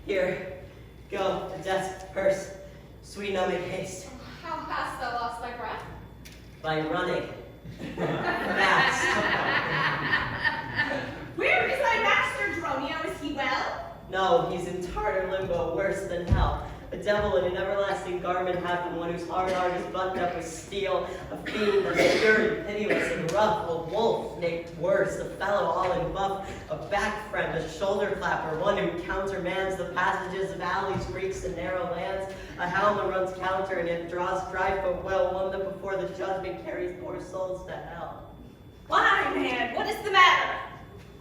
Here, go, the desk, purse. Sweet, now make haste. How hast thou lost thy breath? By running. Fast. Where is thy master, Dromio? Is he well? No, he's in tartar limbo, worse than hell. A devil in an everlasting garment hath been one whose hard heart is buttoned up with steel, a fiend, a sturdy, pitiless, and rough, a wolf, nay, worse, a fellow all in buff, a back friend, a shoulder clapper, one who countermands the passages of alleys, creeks, and narrow lands, a hound that runs counter and yet draws dry foot well, one that before the judgment carries poor souls to hell. Why, man, what is the matter?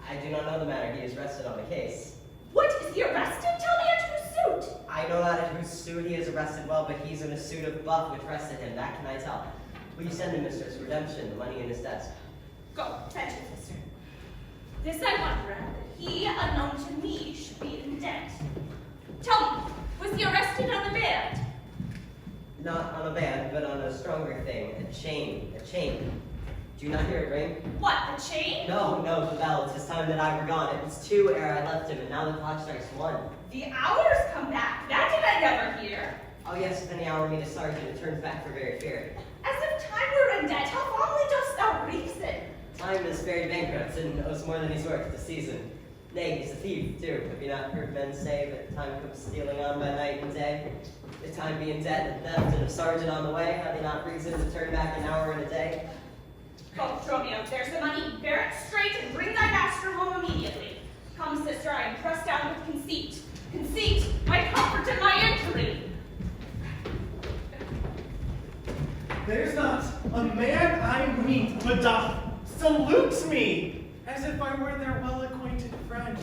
I do not know the matter. He is arrested on the case. What, is he arrested? Tell me at whose suit? I know not at whose suit he is arrested well, but he's in a suit of buff which rested him. That can I tell. Will you send him, mistress? Redemption, the money in his desk. Go, fetch it, sister. This I wonder, that he, unknown to me, should be in debt. Tell me, was he arrested on the band? Not on a band, but on a stronger thing. A chain. A chain. Do you not hear it ring? What, the chain? No, no, the bell. It's his time that I were gone. It was 2 ere I left him, and now the clock strikes 1. The hours come back. That did I never hear. Oh yes, if any hour meet a sergeant, it turns back for very fear. As if time were in debt, how fondly dost thou reason? Time is very bankrupt and owes more than he's worth this season. Nay, he's a thief, too. Have you not heard men say that time comes stealing on by night and day? If time be in debt and theft, and a sergeant on the way, have you not reason to turn back an hour and a day? Come, Dromio, there's the money. Bear it straight and bring thy master home immediately. Come, sister, I am pressed down with conceit. Conceit, my comfort and my injury. There's not a man I meet but doth salute me, as if I were their well-acquainted friend,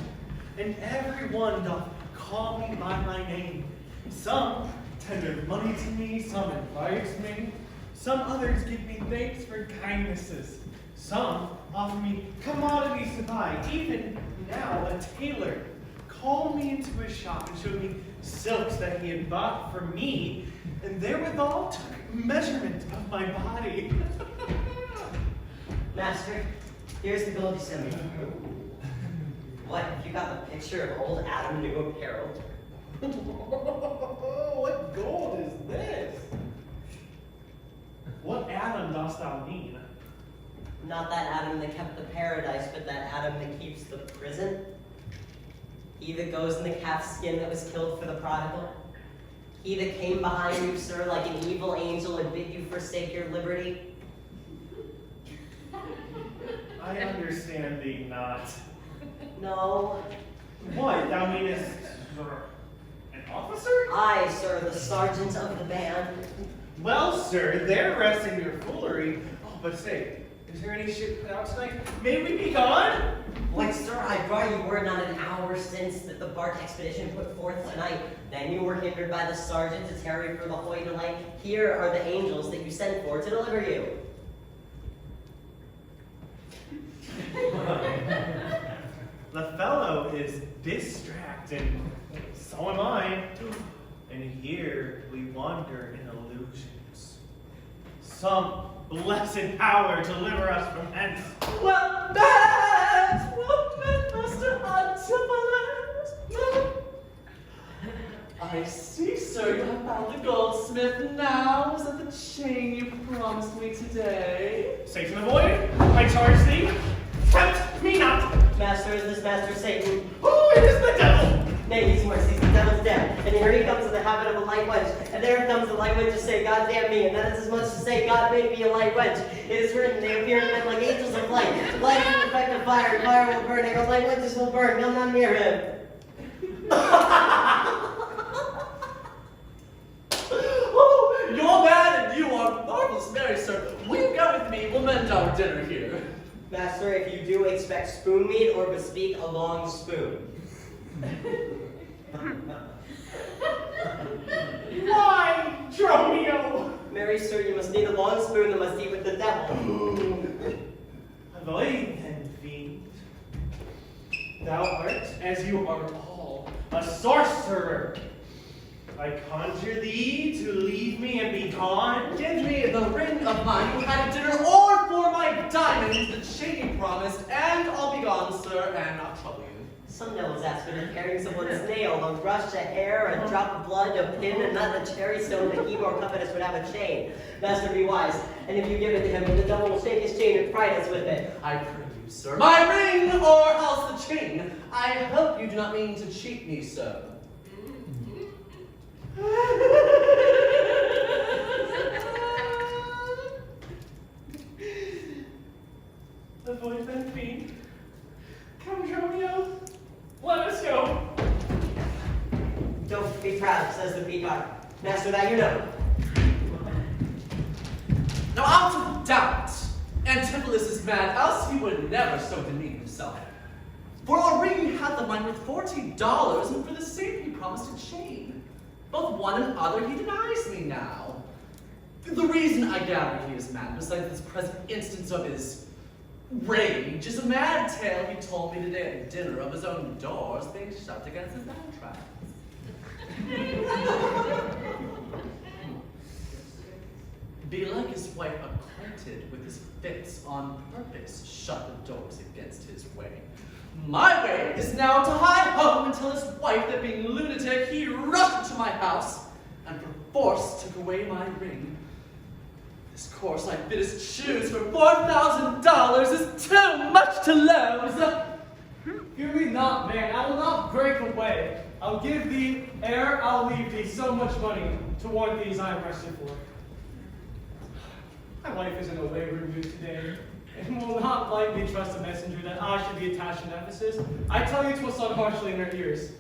and every one doth call me by my name. Some tender money to me, some invite me, some others give me thanks for kindnesses, some offer me commodities to buy. Even now a tailor called me into his shop and showed me silks that he had bought for me, and therewithal took measurement of my body. Master, here's the gold you sent me. What, you got the picture of old Adam New Apparel? What gold is this? What Adam dost thou mean? Not that Adam that kept the paradise, but that Adam that keeps the prison. He that goes in the calf's skin that was killed for the prodigal. He that came behind you, sir, like an evil angel and bid you forsake your liberty. I understand thee not. No. What, thou meanest an officer? I, sir, the sergeant of the band. Well, sir, there rests in your foolery. Oh, but say, is there any ship put out tonight? May we be gone? Why, sir, I brought you word not an hour since that the bark expedition put forth tonight. Then you were hindered by the sergeant to tarry for the hoy delay. Here are the angels that you sent for to deliver you. The fellow is distracted. So am I. And here we wander in illusions. Some blessed power deliver us from hence. Well met, Master Antipholus. I see, sir, you have found the goldsmith now. Is that the chain you promised me today? Satan avoid, I charge thee. Tempt me not. Master, is this Master Satan? Oh, it is the devil. Nay, he's worse, he's the devil's dead. And here he comes in the habit of a light wench. And there comes the light wench to say, God damn me. And that is as much to say, God make me a light wench. It is written, they appear to men like angels of light. Light is the effect of fire, and fire will burn. And those light wenches will burn. Come not near him. Oh, you're mad and you are marvelous merry, sir. Will you go with me? We'll mend our dinner here. Master, if you do expect spoon meat or bespeak a long spoon. Why, Dromio? Marry, sir, you must need a long spoon that must eat with the devil. Avoid then, fiend. Thou art, as you art all, a sorcerer. I conjure thee to leave me and be gone. Give me the ring of mine you had at dinner, or for my diamond, the chain you promised, and I'll be gone, sir, and not trouble you. Some devils ask for the carrying someone's nail, a brush, a hair, a drop of blood, a pin, a nut, a cherry stone, that he more covetous would have a chain. Master, be wise, and if you give it to him, the devil will shake his chain and fright us with it. I pray you, sir, my ring, or else the chain. I hope you do not mean to cheat me, sir. Avoid that fiend. Come, Dromio. Let us go. Don't be proud, says the peacock. Master, that you know. Now out of doubt, Antipholus is mad, else he would never so demean himself. For a ring hath of mine worth $40, and for the same he promised a chain. Both one and other he denies me now. The reason I gather he is mad, besides this present instance of his rage, is a mad tale he told me today at dinner of his own doors being shut against his entrails. Belike his wife acquainted with his fits on purpose shut the doors against his way. My way is now to hide home until his wife, that being lunatic, he rushed into my house and perforce took away my ring. The Of course, I fit his shoes for $4,000 is too much to lose. Fear me not, man. I will not break away. I'll give thee, ere I'll leave thee, so much money to warn these I am arrested for. My wife is in a laboring mood today, and will not lightly trust a messenger that I should be attached in Ephesus. I tell you 'twill sound harshly in her ears.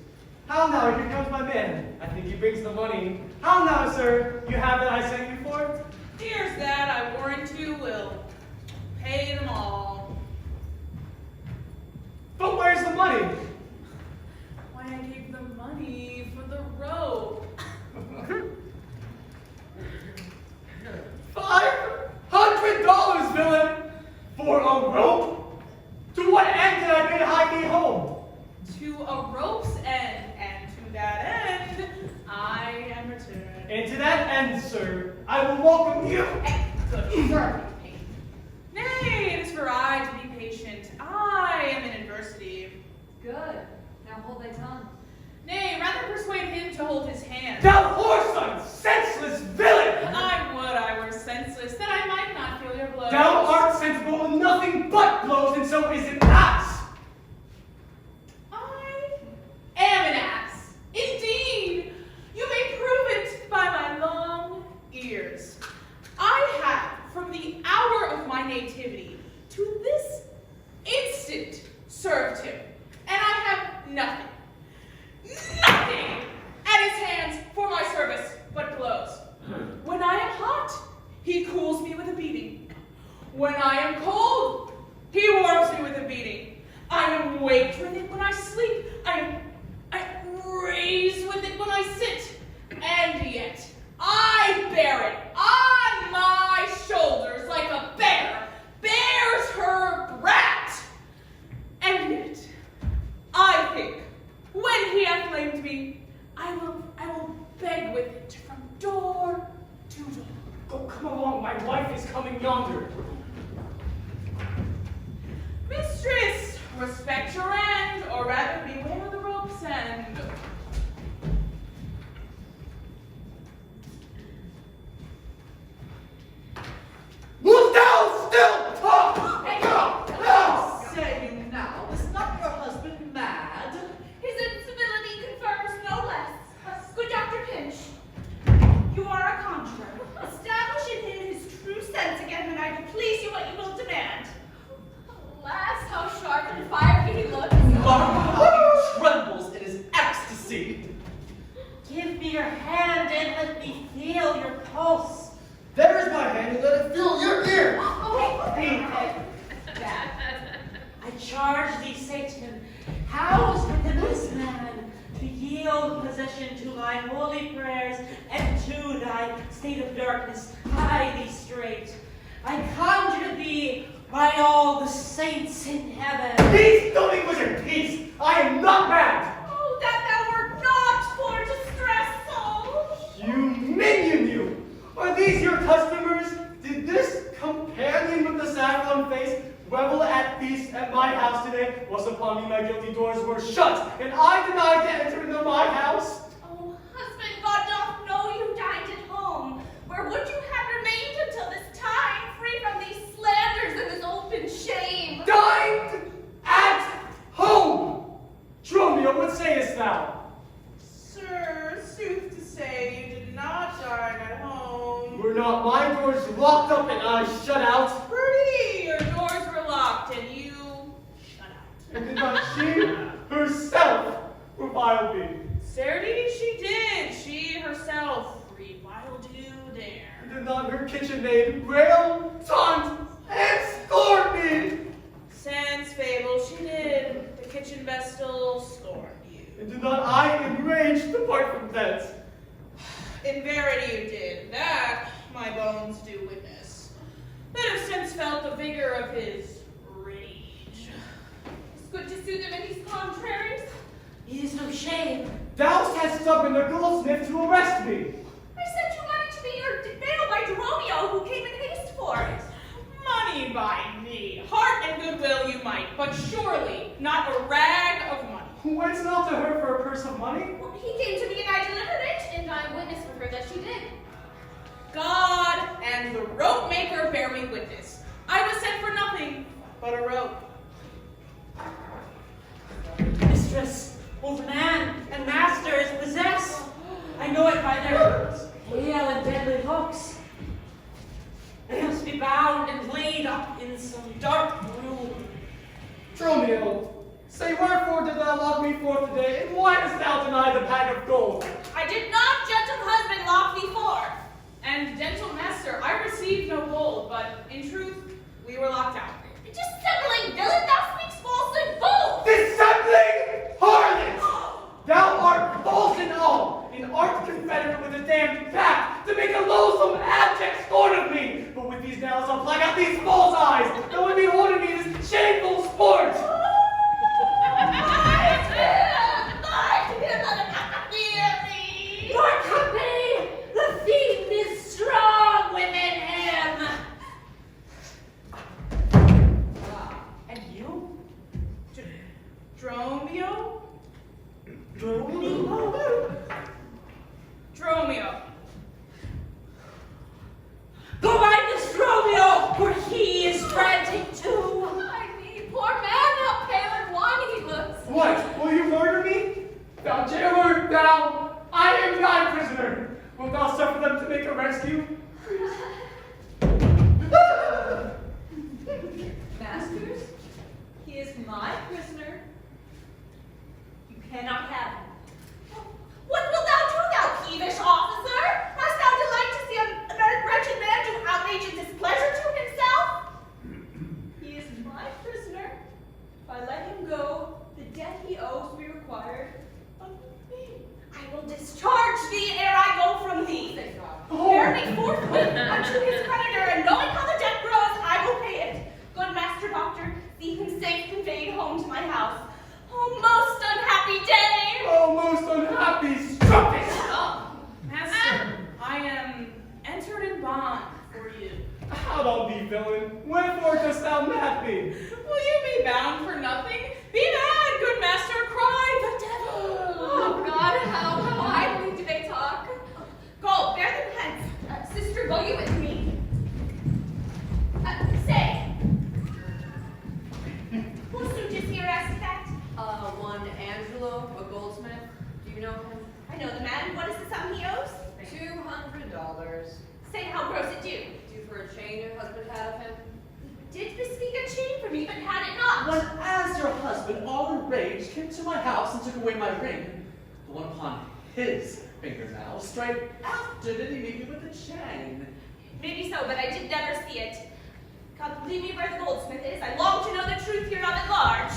How now, here comes my man. I think he brings the money. How now, sir? You have that I sent you for? Here's that, I warrant you will pay them all. But where's the money? Why, I gave them money for the rope. $500, villain! For a rope? To what end did I bid hide thee home? To a rope's end, and to that end, I am returned. And to that end, sir, I will welcome you. Good sir. Nay, it is for I to be patient. I am in adversity. Good. Now hold thy tongue. Nay, rather persuade him to hold his hand. Thou whoreson, senseless villain! I would I were senseless, that I might not feel your blows. Thou art sensible in nothing but blows, and so is an ass. I am an ass. Indeed, you may prove it by my long ears. I have, from the hour of my nativity to this instant, served him, and I have nothing at his hands for my service but blows. When I am hot, he cools me with a beating. When I am cold, he warms me with a beating. I am waked with it when I sleep. I am raised with it when I sit. And yet, I bear it on my shoulders like a bear bears her brat. And yet, I think, when he hath blamed me, I will beg with it from door to door. Oh, come along, my wife is coming yonder. Mistress, respect your end, or rather beware the rope's end. Will thou still talk? Say you now, is not your husband mad? His incivility confirms no less. Good Dr. Pinch, you are a conjurer. Establish in him his true sense again, and I will please you what you will demand. Alas, how sharp and fiery he looks. Mark trembles in his ecstasy. Give me your hand and let me feel your pulse. There is my hand, and let it fill your ear. I charge thee, Satan, house within this man, to yield possession to my holy prayers, and to thy state of darkness hie thee straight. I conjure thee by all the saints in heaven. Peace, don't wizard, peace! I am not mad! Oh, that thou wert not for distressed soul. You minion, you! Are these your customers? Did this companion with the saffron face revel at feast at my house today? Was upon me my guilty doors were shut, and I denied to enter into my house? Oh, husband, God doth know you dined at home. Where would you have remained until this time, free from these slanders and this open shame? Dined at home! Dromio, what sayest thou? Sir, sooth to say, you did not dine at home. Were not my doors locked up and I shut out? Pretty, your doors were locked and you shut out. And did not she herself revile me? Certes, she did. She herself reviled you there. And did not her kitchen maid rail, taunt, and scorn me? Sans fable, she did. The kitchen vestal scorned you. And did not I enraged depart from thence? In verity you did. That my bones do witness. But have since felt the vigor of his rage. It's good to suit them in these contraries. It is no shame. Thou hast summoned the goldsmith to arrest me. I sent you money to be your bail by Dromio, who came in haste for it. Money by me. Heart and goodwill you might, but surely not a rag of money. Went's not to her for a purse of money? He came to me and I delivered it, and I witnessed for her that she did. God and the rope maker bear me witness. I was sent for nothing but a rope. Mistress, old man, and master is possessed. I know it by their pale and deadly looks. They must be bound and laid up in some dark room. Dromio, say wherefore did thou lock me forth today, and why dost thou deny the bag of gold? I did not, gentle husband, lock thee forth. And gentle master, I received no gold, but in truth, we were locked out. Dissembling villain, thou speaks false and bold. Dissembling harlot! Thou art false in all, and art confederate with a damned pack to make a loathsome abject scorn of me. But with these nails I'll pluck out these false eyes, that would behold in me this shameful sport. Your company! The fiend is strong within him! And you? Dromio? Dromio? Dromio. Go find this Dromio, for he is frantic too! I mean, poor man, how pale and wan he looks. What? Will you murder me? Thou jailer, thou! I am thy prisoner. Wilt thou suffer them to make a rescue? Masters, he is my prisoner. You cannot have him. What wilt thou do, thou peevish officer? Hast thou delight to see a wretched man do outrage and displeasure to himself? He is my prisoner. If I let him go, the debt he owes will be required of me. I will discharge thee ere I go from thee. Thank God. Bear me forthwith unto his creditor, and knowing how the debt grows, I will pay it. Good master doctor, see him safe conveyed home to my house. Oh, most unhappy day! Oh, most unhappy strumpet! Oh, master, I am entered in bond for you. Out on thee, villain! Wherefore dost thou mad me? Will you be bound for nothing? Be mad, good master, cry the devil. Oh God, how idly do they talk? Go, bear them hence. Sister, go you with me. Say, who suit is here as that? One Angelo, a goldsmith. Do you know him? I know the man. What is the sum he owes? $200. Say, how grows it due? Due for a chain your husband had of him? Did bespeak a chain for me, but had it not. When as your husband, all enraged, came to my house and took away my ring, the one upon his finger now, straight after did he meet me with a chain. Maybe so, but I did never see it. God, leave me where the goldsmith is. I long to know the truth hereof at large.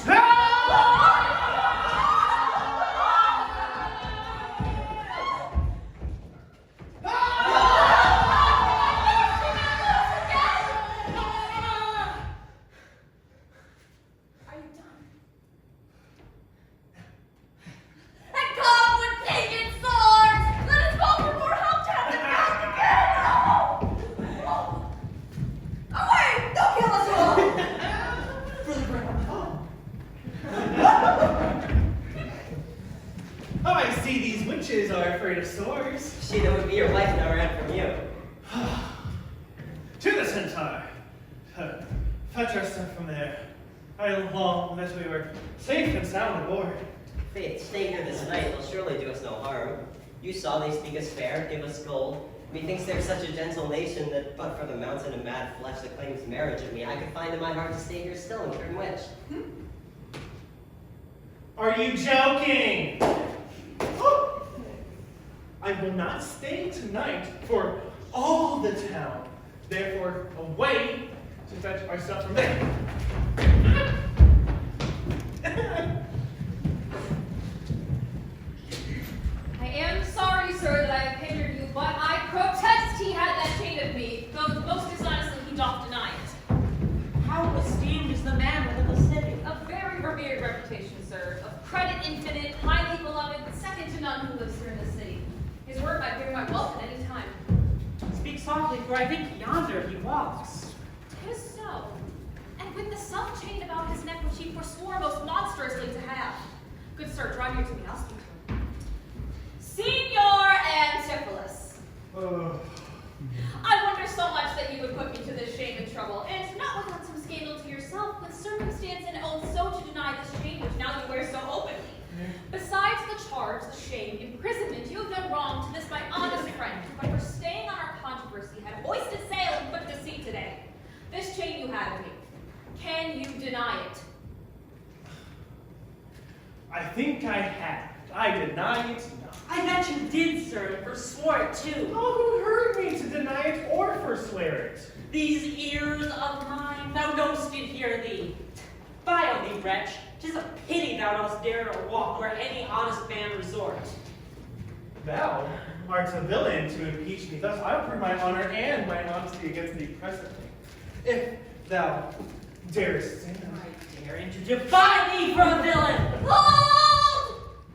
Are you done? And come with pagan swords! Let us go for more help to have them back again! Oh. Away! Don't kill us all! For the ground. Oh, I see these witches are afraid of swords. She that would be your wife never ran from you. To the centaur. Fetch our stuff from there. I long that we were safe and sound aboard. Faith, stay here this night. They'll surely do us no harm. You saw they speak us fair, give us gold. Methinks they're such a gentle nation that but for the mountain of mad flesh that claims marriage of me, I could find in my heart to stay here still and turn witch. Are you joking? I will not stay tonight for all the town. Therefore, away to fetch our stuff from there. I am sorry, sir, that I have hindered you, but I protest he had that chain of me, though most dishonestly he doth deny it. How esteemed is the man within the city? A very revered reputation, sir, of credit infinite, highly beloved, second to none who lives here in the city. His word might bring my wealth at any time. Speak softly, for I think yonder he walks. Tis so. And with the self-chain about his neck which he forswore most monstrously to have. Good sir, draw near to me, I'll speak to him. Signor Antipholus, I wonder so much that you would put me to this shame and trouble, and not without some scandal to yourself, with circumstance and oath so to deny this shame which now you wear so openly. Besides the charge, the shame, imprisonment, you have done wrong to this my honest friend, who by for staying on our controversy had hoisted sail and put to sea today. This chain you had of me, can you deny it? I think I have. I deny it not. I bet you did, sir, and forswore it too. Oh, who heard me to deny it or forswear it? These ears of mine, thou know'st it hear thee. File thee, wretch, 'tis a pity thou dost dare to walk where any honest man resort. Thou art a villain to impeach me. Thus I'll prove my honor and mine honesty against thee presently. If thou darest sin. I dare to defy thee for a villain. Hold!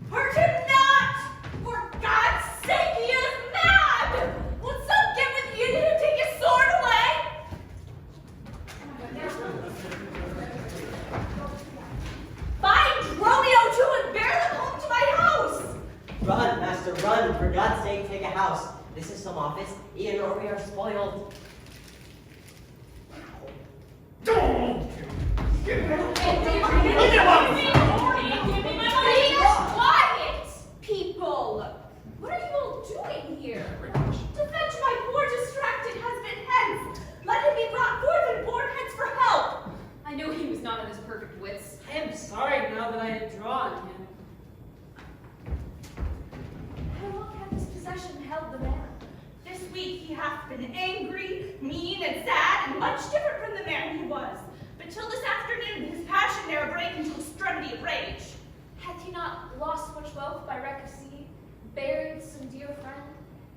Hurt him not! For God's sake, he is mad! Will some get with you to take his sword away? Find Romeo too and bear them home to my house! Run, master, run. For God's sake, take a house. This is some office, e'en or we are spoiled. Be quiet, people! What are you all doing here? To fetch my poor distracted husband hence. Let him be brought forth and borne hence for help. I knew he was not in his perfect wits. I am sorry now that I had drawn him. How long had this possession held the man? This week he hath been angry, mean, and sad, and much different from the man he was. But till this afternoon his passion ne'er brake into extremity of rage. Hath he not lost much wealth by wreck of sea, buried some dear friend?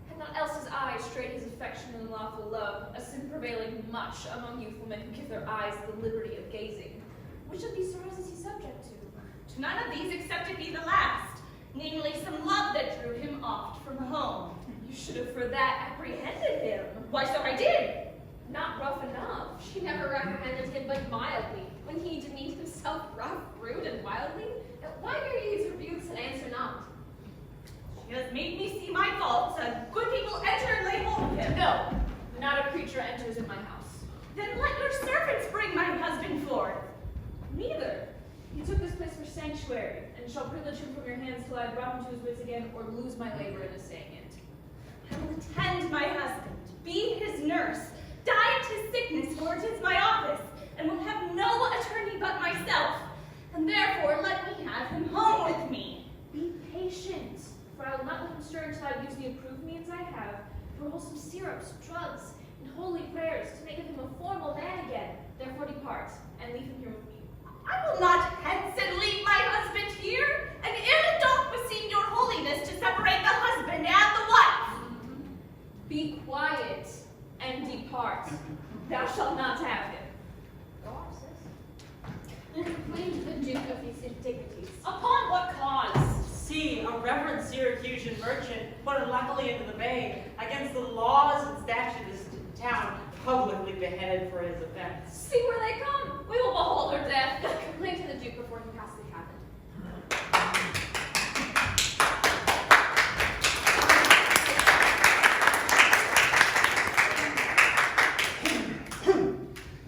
Had not else his eyes strayed his affection and lawful love, a sin prevailing much among youthful men who give their eyes the liberty of gazing? Which of these sorrows is he subject to? To none of these except it be the last, namely some love that drew him oft from home. You should have for that apprehended him. Why, so I did. Not rough enough. She never apprehended him but mildly, when he demeaned himself rough, rude, and wildly. Why hear ye his rebukes and answer not? She has made me see my faults, and good people enter and lay hold of him. No, not a creature enters in my house. Then let your servants bring my husband forth. Neither. You took this place for sanctuary, and shall privilege him from your hands till I have brought him to his wits again, or lose my labor in assaying it. I will attend my husband, be his nurse, diet his sickness, for it is my office, and will have no attorney but myself. And therefore let me have him home with me. Be patient, for I will not let him stir until I use the approved means I have, for wholesome syrups, drugs, and holy prayers, to make of him a formal man again. Therefore depart, and leave him here with me. I will not hence and leave my husband here, and ill it doth beseem your holiness to separate the husband and the wife. Be quiet, and depart. Thou shalt not have him. Go on, sis. And complain to the Duke of these indignities. Upon what cause? See, a reverend Syracusan merchant put unluckily into the bay against the laws and statutes of the town, publicly beheaded for his offense. See where they come. We will behold her death. Complain to the Duke before he pass the cabin.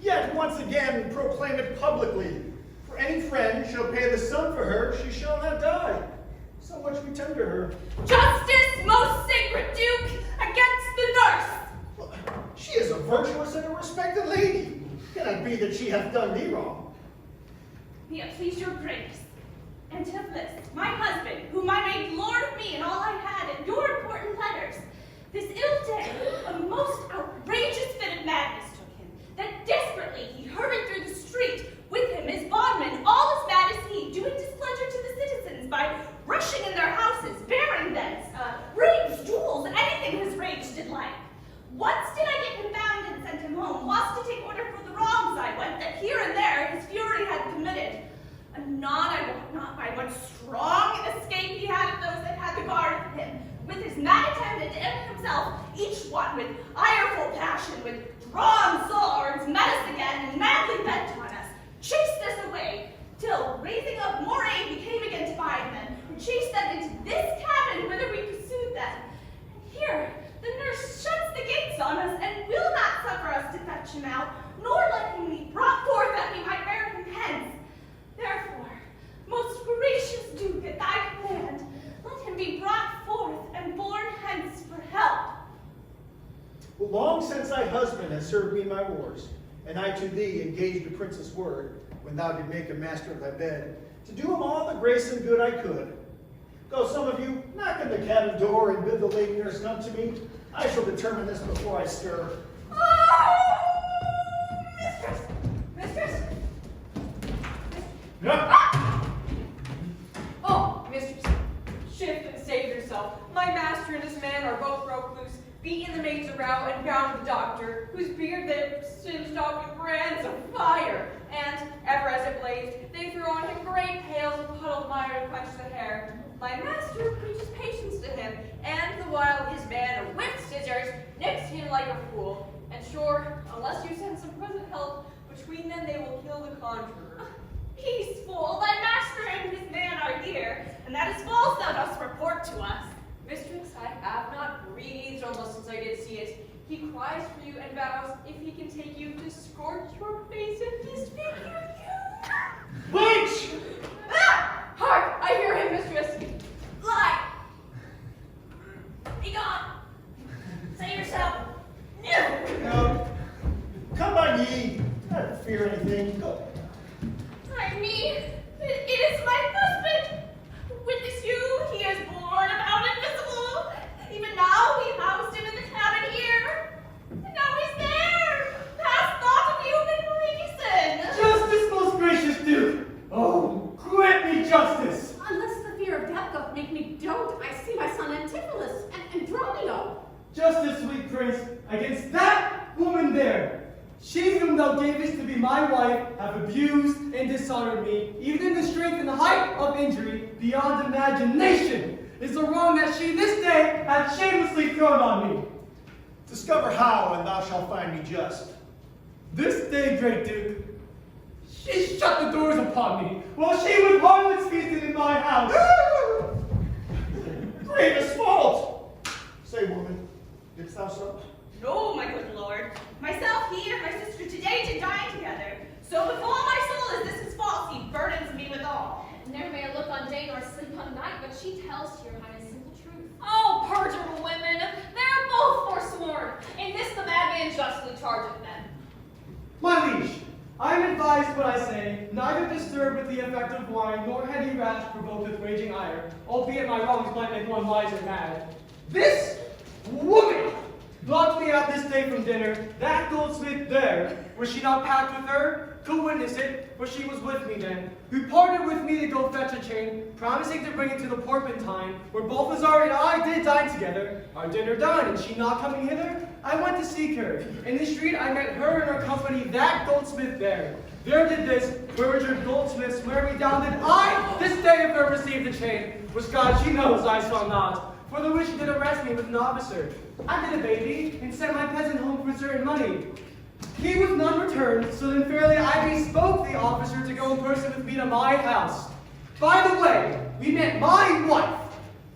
Yet once again proclaim it publicly. For any friend shall pay the sum for her, she shall not die. So much we tender her. Justice, most sacred Duke, against the nurse. She is a virtuous and a respected lady. Can it be that she hath done thee wrong? Be it please your grace. And of this, my husband, whom I made lord of me and all I had in your important letters, this ill day, a most outrageous fit of madness took him, that desperately he hurried through the street, with him his bondmen, all as mad as he, doing displeasure to the citizens by rushing in their houses, bearing thence, rings, jewels, anything his rage did like. Once did I get him bound and sent him home, whilst to take order for the wrongs I went, that here and there his fury had committed. Anon I wot not by what strong escape he had of those that had the guard of him, with his mad attendant and himself, each one with ireful passion, with drawn swords, met us again, and madly bent on us, chased us away, till, raising up more aid, we came again to bind them, and chased them into this cabin whither we pursued them. And here the nurse shuts the gates on us, and will not suffer us long since thy husband has served me in my wars, and I to thee engaged a prince's word, when thou did make a master of thy bed, to do him all the grace and good I could. Go, some of you, knock on the cabin door and bid the lady nurse come to me. I shall determine this before I stir. Mistress! Mistress! Oh, mistress, shift and save yourself. My master and his men are both broke loose, beating the maids around and bound the doctor, whose beard they singed off with brands of fire. And, ever as it blazed, they threw on him great pails of puddled mire to quench the hair. My master preaches patience to him, and the while his man with scissors nips him like a fool. And sure, unless you send some present help, between them they will kill the conjurer. Peaceful, thy master and his man are here, and that is false thou dost report to us. Mistress, I have not breathed almost since I did see it. He cries for you and vows if he can take you to scorch your face and disfigure you. Witch! Ah! Hark! I hear him, mistress. Lie! Be gone! Say yourself. No. Come on, ye. I don't fear anything. Go. I mean, it is my husband. Witness you, he is born about invisible. Even now we housed him in the cabin here. And now he's there. Past thought of human reason. Justice, most gracious Duke! Oh, grant me justice! Unless the fear of death doth make me dote, I see my son Antipholus and Andromeda. Justice, sweet prince, against that woman there. She whom thou gavest to be my wife hath abused and dishonored me, even in the strength and height of injury beyond imagination. Is the wrong that she this day hath shamelessly thrown on me. Discover how, and thou shalt find me just. This day, great Duke, she shut the doors upon me, while she with harlots feasted in my house. Gravest fault! Say, woman, didst thou so? No, my good lord. Myself, he, and my sister today did dine together. So before my soul is this his fault, he burdens me with all. Never may I look on day nor sleep on night, but she tells to your highness simple truth. Oh, perjurable women! They are both forsworn. In this the madman justly chargeth them. My liege, I am advised what I say, neither disturbed with the effect of wine, nor heady wrath provoked with raging ire, albeit my wrongs might make one wise and mad. This woman blocked me out this day from dinner. That goldsmith there, was she not packed with her? Go witness it, for she was with me then, who parted with me to go fetch a chain, promising to bring it to the Porpentine, where Balthazar and I did dine together. Our dinner done, and she not coming hither, I went to seek her. In the street I met her and her company, that goldsmith there. There did this perjured goldsmith swear me down that I this day of her received the chain, which God she knows I saw not. For the which she did arrest me with an officer. I did a baby, and sent my peasant home for certain money. He with none returned, so then fairly I bespoke the officer to go in person with me to my house. By the way, we met my wife,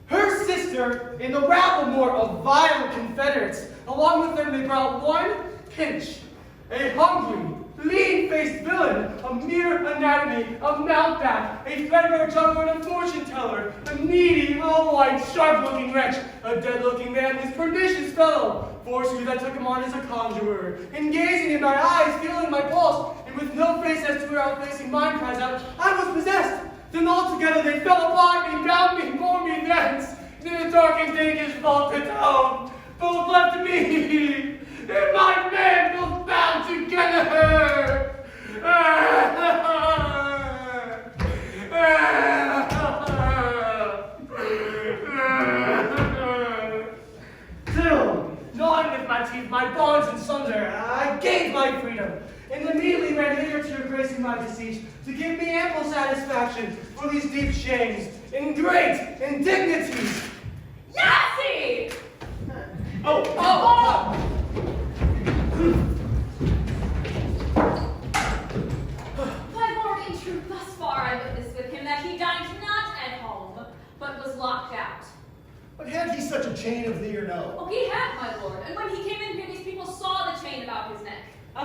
her sister, and the rabble more of vile confederates. Along with them they brought one pinch, a hungry, lean-faced villain, a mere anatomy, a mountebank, a threadbare juggler and a fortune teller, a needy, hollow-eyed, sharp-looking wretch, a dead-looking man, this pernicious fellow. Forsooth, I took him on as a conjurer, and gazing in my eyes, feeling my pulse, and with no face as to where I was facing mine, cries out, I was possessed. Then altogether they fell upon me, bound me, bore me thence, in the dark and dangerous vaulted home, both left me. And my man was bound together! Till, gnawing with my teeth, my bonds in sunder, I gave my freedom, and immediately ran hither to your grace in my beseech, to give me ample satisfaction for these deep shames and great indignities. Yahtzee! My lord, in truth, thus far I witnessed with him that he dined not at home, but was locked out. But had he such a chain of thee or no? Oh, he had, my lord, and when he came in here, these people saw the chain about his neck.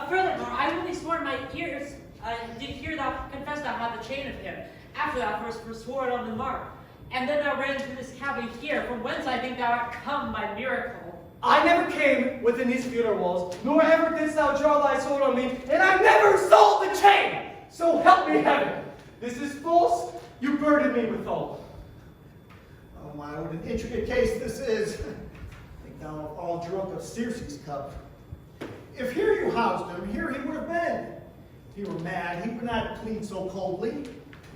Furthermore, I only swore in my ears, did hear thou confess thou had the chain of him, after thou first forswore on the mark. And then thou ran into this cabin here, from whence I think thou art come by miracle. I never came within these feudal walls, nor ever didst thou draw thy sword on me, and I never sold the chain! So help me heaven! This is false, you burden me with all. Oh my, what an intricate case this is. I think thou art all drunk of Circe's cup. If here you housed him, here he would have been. If he were mad, he would not plead so coldly.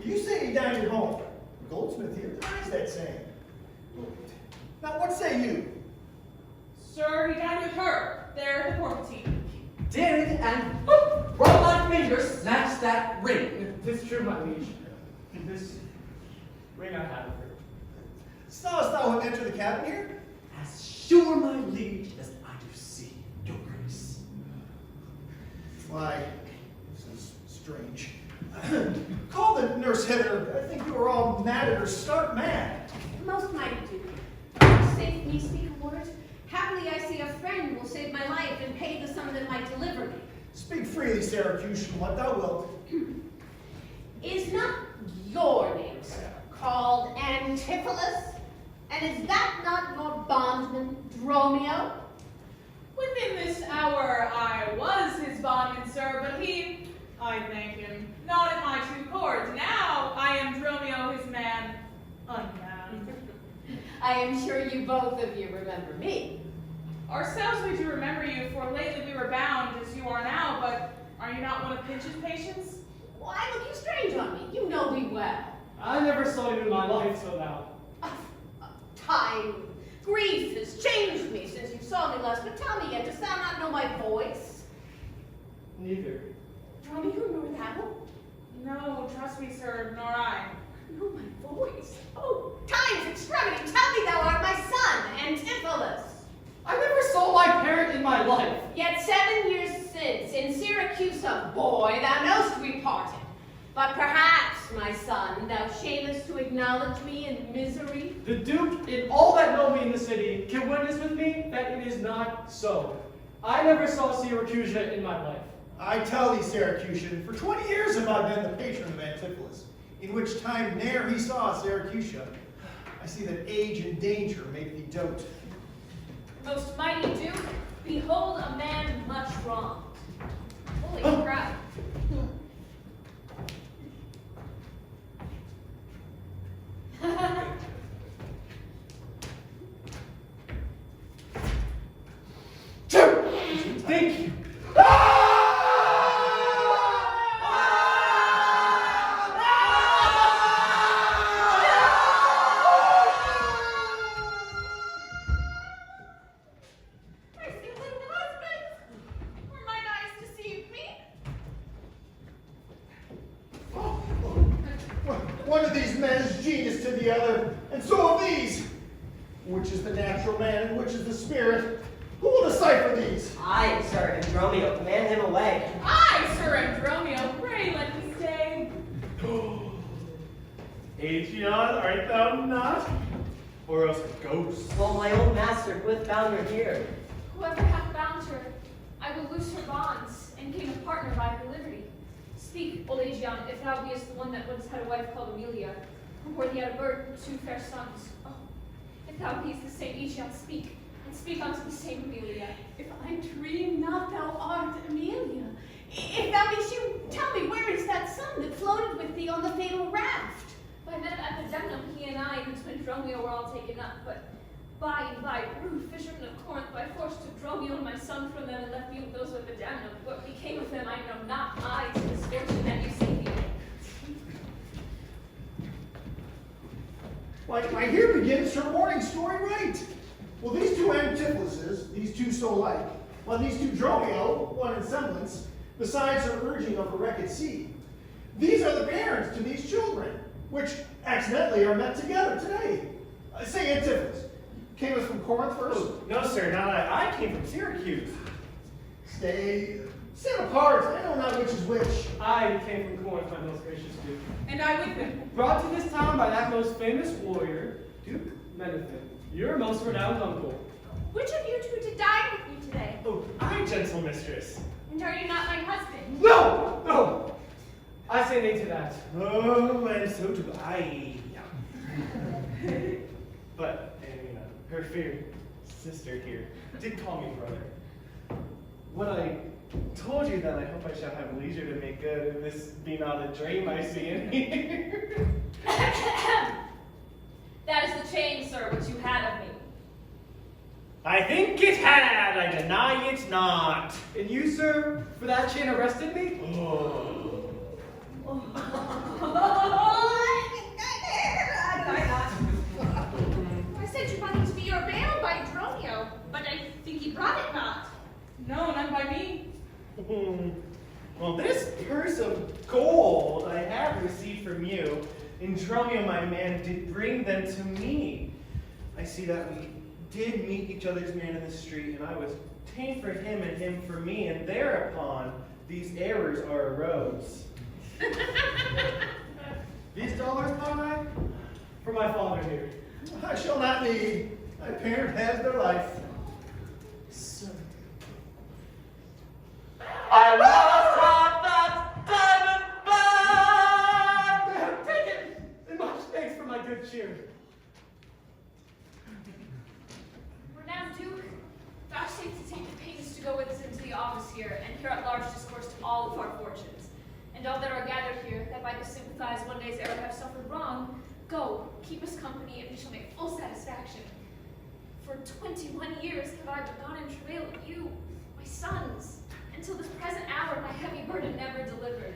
You say he dined at home. Goldsmith here denies that saying. Now what say you? Sir, he dined with her, there at the Porpentine. Did and brought my finger snatched that ring. Tis true, my liege. This ring I have of her. Sawest thou him enter the cabin here? As sure, my liege, as I do see your grace. Why, this is strange. Call the nurse hither. I think you are all mad or stark mad. Most mighty Duke, save me speak a word. Happily I see a friend will save my life and pay the sum that might deliver me. Speak freely, Syracusan, what thou wilt. Is not your name, sir, called Antipholus? And is that not your bondman, Dromio? Within this hour I was his bondman, sir, but he, I thank him, not at my two cords. Now I am Dromio, his man, unbound. I am sure you both of you remember me. Ourselves we do remember you, for lately we were bound as you are now, but are you not one of Pinch's patients? Why look you strange on me? You know me well. I never saw you in my life till now. Time, grief has changed me since you saw me last, but tell me yet, dost thou not know my voice? Neither. Dromio nor thou? No, trust me, sir, nor I. Know my voice? Oh, time's extremity, tell me thou art my son, Antipholus. I never saw my parent in my life. Yet 7 years since, in Syracuse, boy, thou knowst we parted. But perhaps, my son, thou shamest to acknowledge me in misery? The Duke and all that know me in the city can witness with me that it is not so. I never saw Syracusa in my life. I tell thee, Syracusan, for 20 years have I been the patron of Antipholus, in which time ne'er he saw Syracusa. I see that age and danger make thee dote. Most mighty Duke, behold a man much wronged. Holy crap. Thank you. Mercy, little husband! Were mine eyes deceived me? One of these men is genius to the other, and so of these. Which is the natural man and which is the spirit? Who will decipher these? I, sir, Andromio, command him away. I, Sir Andromio, pray let me stay. Aegeon, art thou not? Or else a ghost? Well, my old master, who hath bound her here? Whoever hath bound her, I will loose her bonds, and gain a partner by her liberty. Speak, old Aegeon, if thou beest the one that once had a wife called Amelia, who bore thee out a bird and 2 fair sons. Oh, if thou beest the same Aegeon, speak, and speak unto the same Amelia. If I dream not, thou art Amelia. If thou be she, tell me, where is that son that floated with thee on the fatal raft? By men of Epidemnum, he and I and twin Dromio were all taken up, but by and by, rude fishermen of Corinth by force took Dromio and my son from them and left me with those of Epidemnum. What became of them I know not. I, to misfortune that you see me. Why, here begins her morning story right. Well, these two Antipholuses, these two so like, while these two Dromio, one in semblance, besides her urging of a wrecked sea. These are the parents to these children, which accidentally are met together today. Say, Antipholus, came us from Corinth first? Oh, no, sir, not I. I came from Syracuse. Stay, stand apart. I know not which is which. I came from Corinth, my most gracious Duke. And I with him. Brought to this town by that most famous warrior, Duke Menethil, your most renowned uncle. Which of you two did dine with me today? Oh, I, gentle mistress. And are you not my husband? No! No! I say nay to that. Oh, and so do I. But, her fear sister here did call me brother. When I told you that I hope I shall have leisure to make good, and this be not a dream I see in here. That is the chain, sir, which you had of me. I think it had, I deny it not. And you, sir, for that chain arrested me? I said you wanted to be your bail by Dromio, but I think he brought it not. No, none by me. Well, this purse of gold I have received from you, and Dromio, my man, did bring them to me. I see that we did meet each other's man in the street, and I was ta'en for him and him for me, and thereupon these errors are arose. These dollars, Bonai? For my father here. I shall not need. My parent has their life. Sir. I lost that diamond bag! Take it! And much thanks for my good cheer. Renowned Duke, vouchsafe to take the pains to go with us into the office here, and hear at large discourse to all of our fortunes. And all that are gathered here, that by the sympathize one day's error have suffered wrong, go, keep us company, and we shall make full satisfaction. For 21 years have I begun in travail with you, my sons, until this present hour my heavy burden never delivered.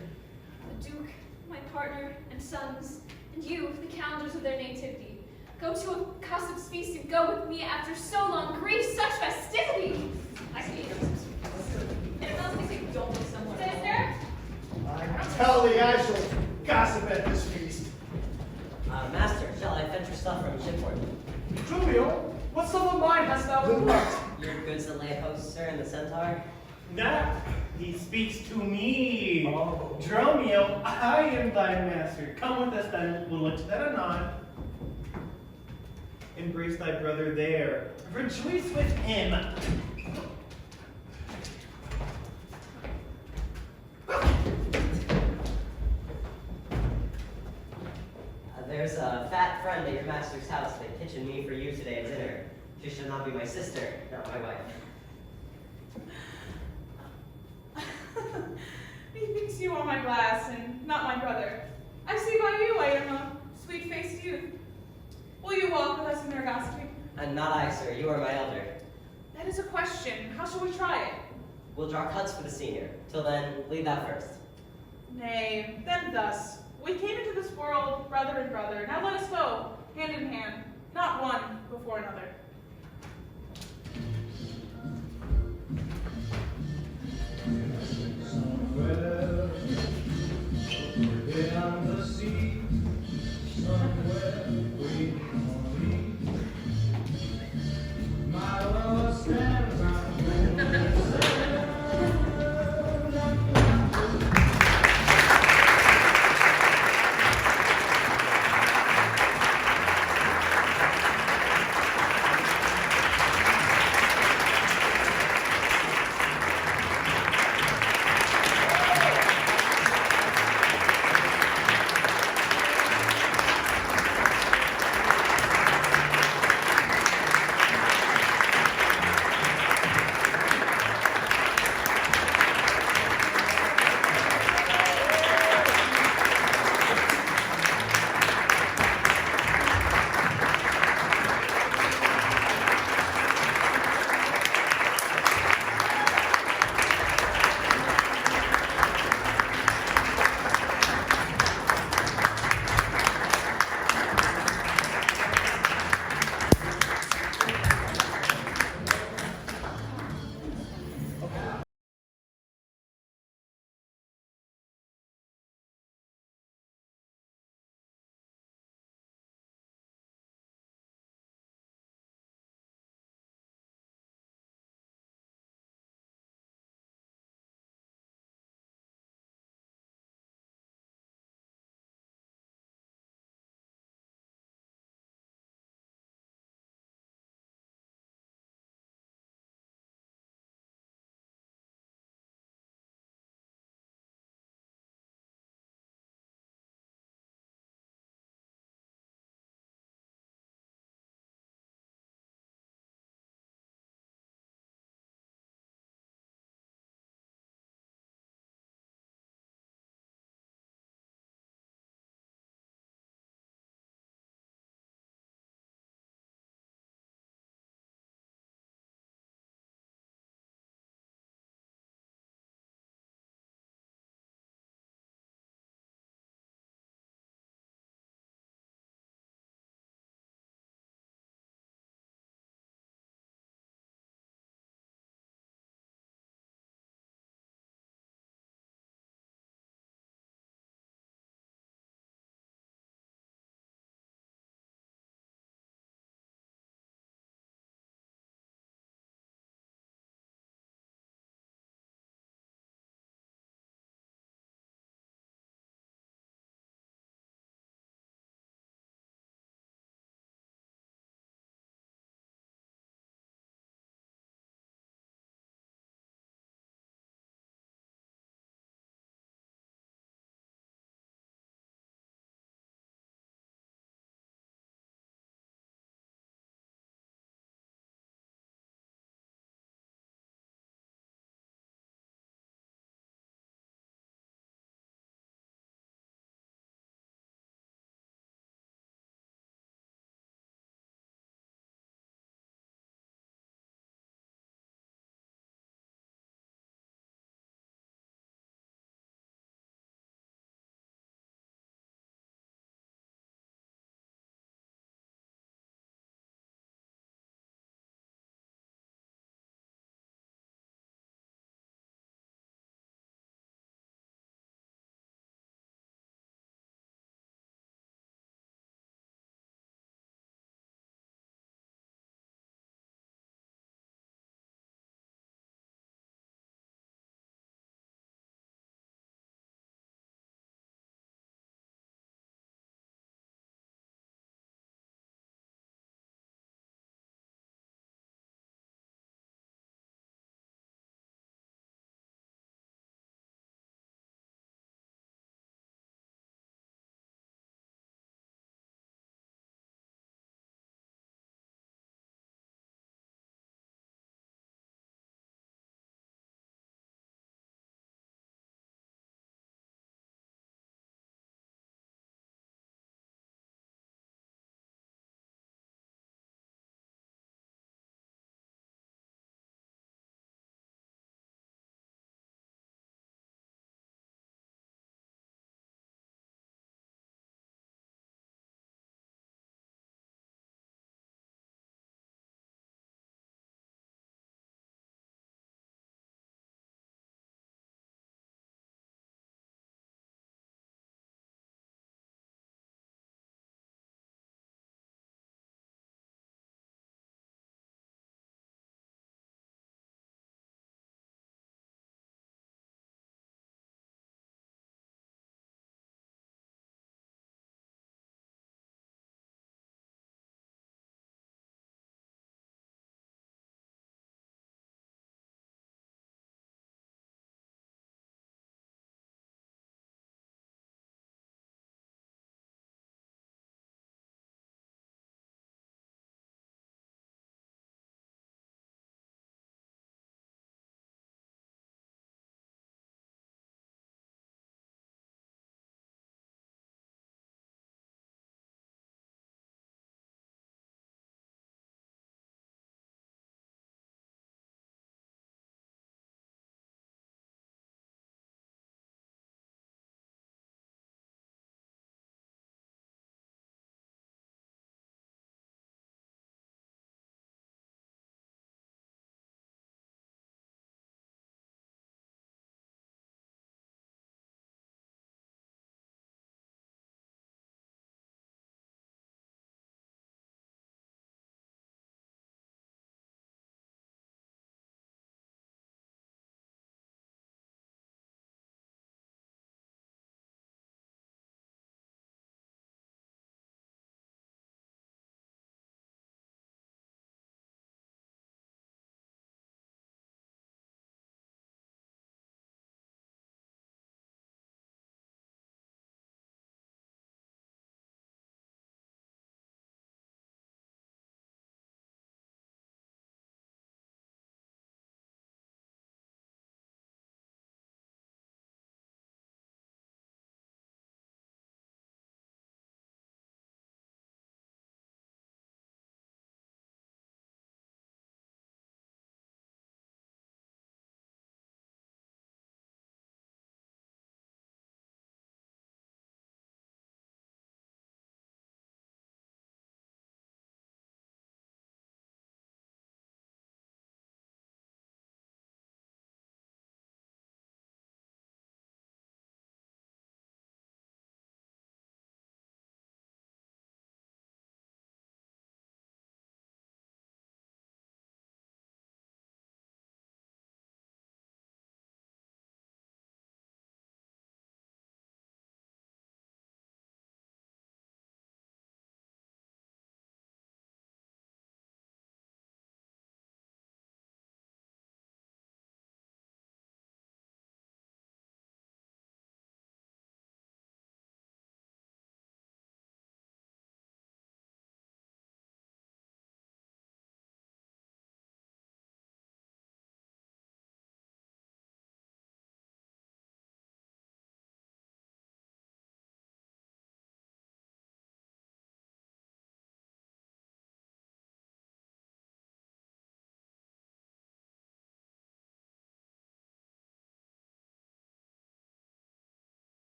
The Duke, my partner and sons, and you, the calendars of their nativity, go to a custom's feast and go with me after so long grief, such festivity. I see it. And it must be don't be someone. Sister? I tell thee I shall gossip at this feast. Master, shall I fetch your stuff from shipboard? Dromio, what stuff of mine hast thou remarked? Your goods that lay host, sir, in the Centaur? That he speaks to me. Oh. Dromio, I am thy master. Come with us then, we'll look to that anon. Embrace thy brother there. Rejoice with him. There's a fat friend at your master's house that kitchened me for you today at dinner. She should not be my sister, not my wife. Methinks you are my glass and not my brother. I see by you I am a sweet-faced youth. Will you walk with us in their gossiping? And not I, sir. You are my elder. That is a question. How shall we try it? We'll draw cuts for the senior. Till then, lead that first. Nay, then thus. We came into this world brother and brother. Now let us go, hand in hand, not one before another.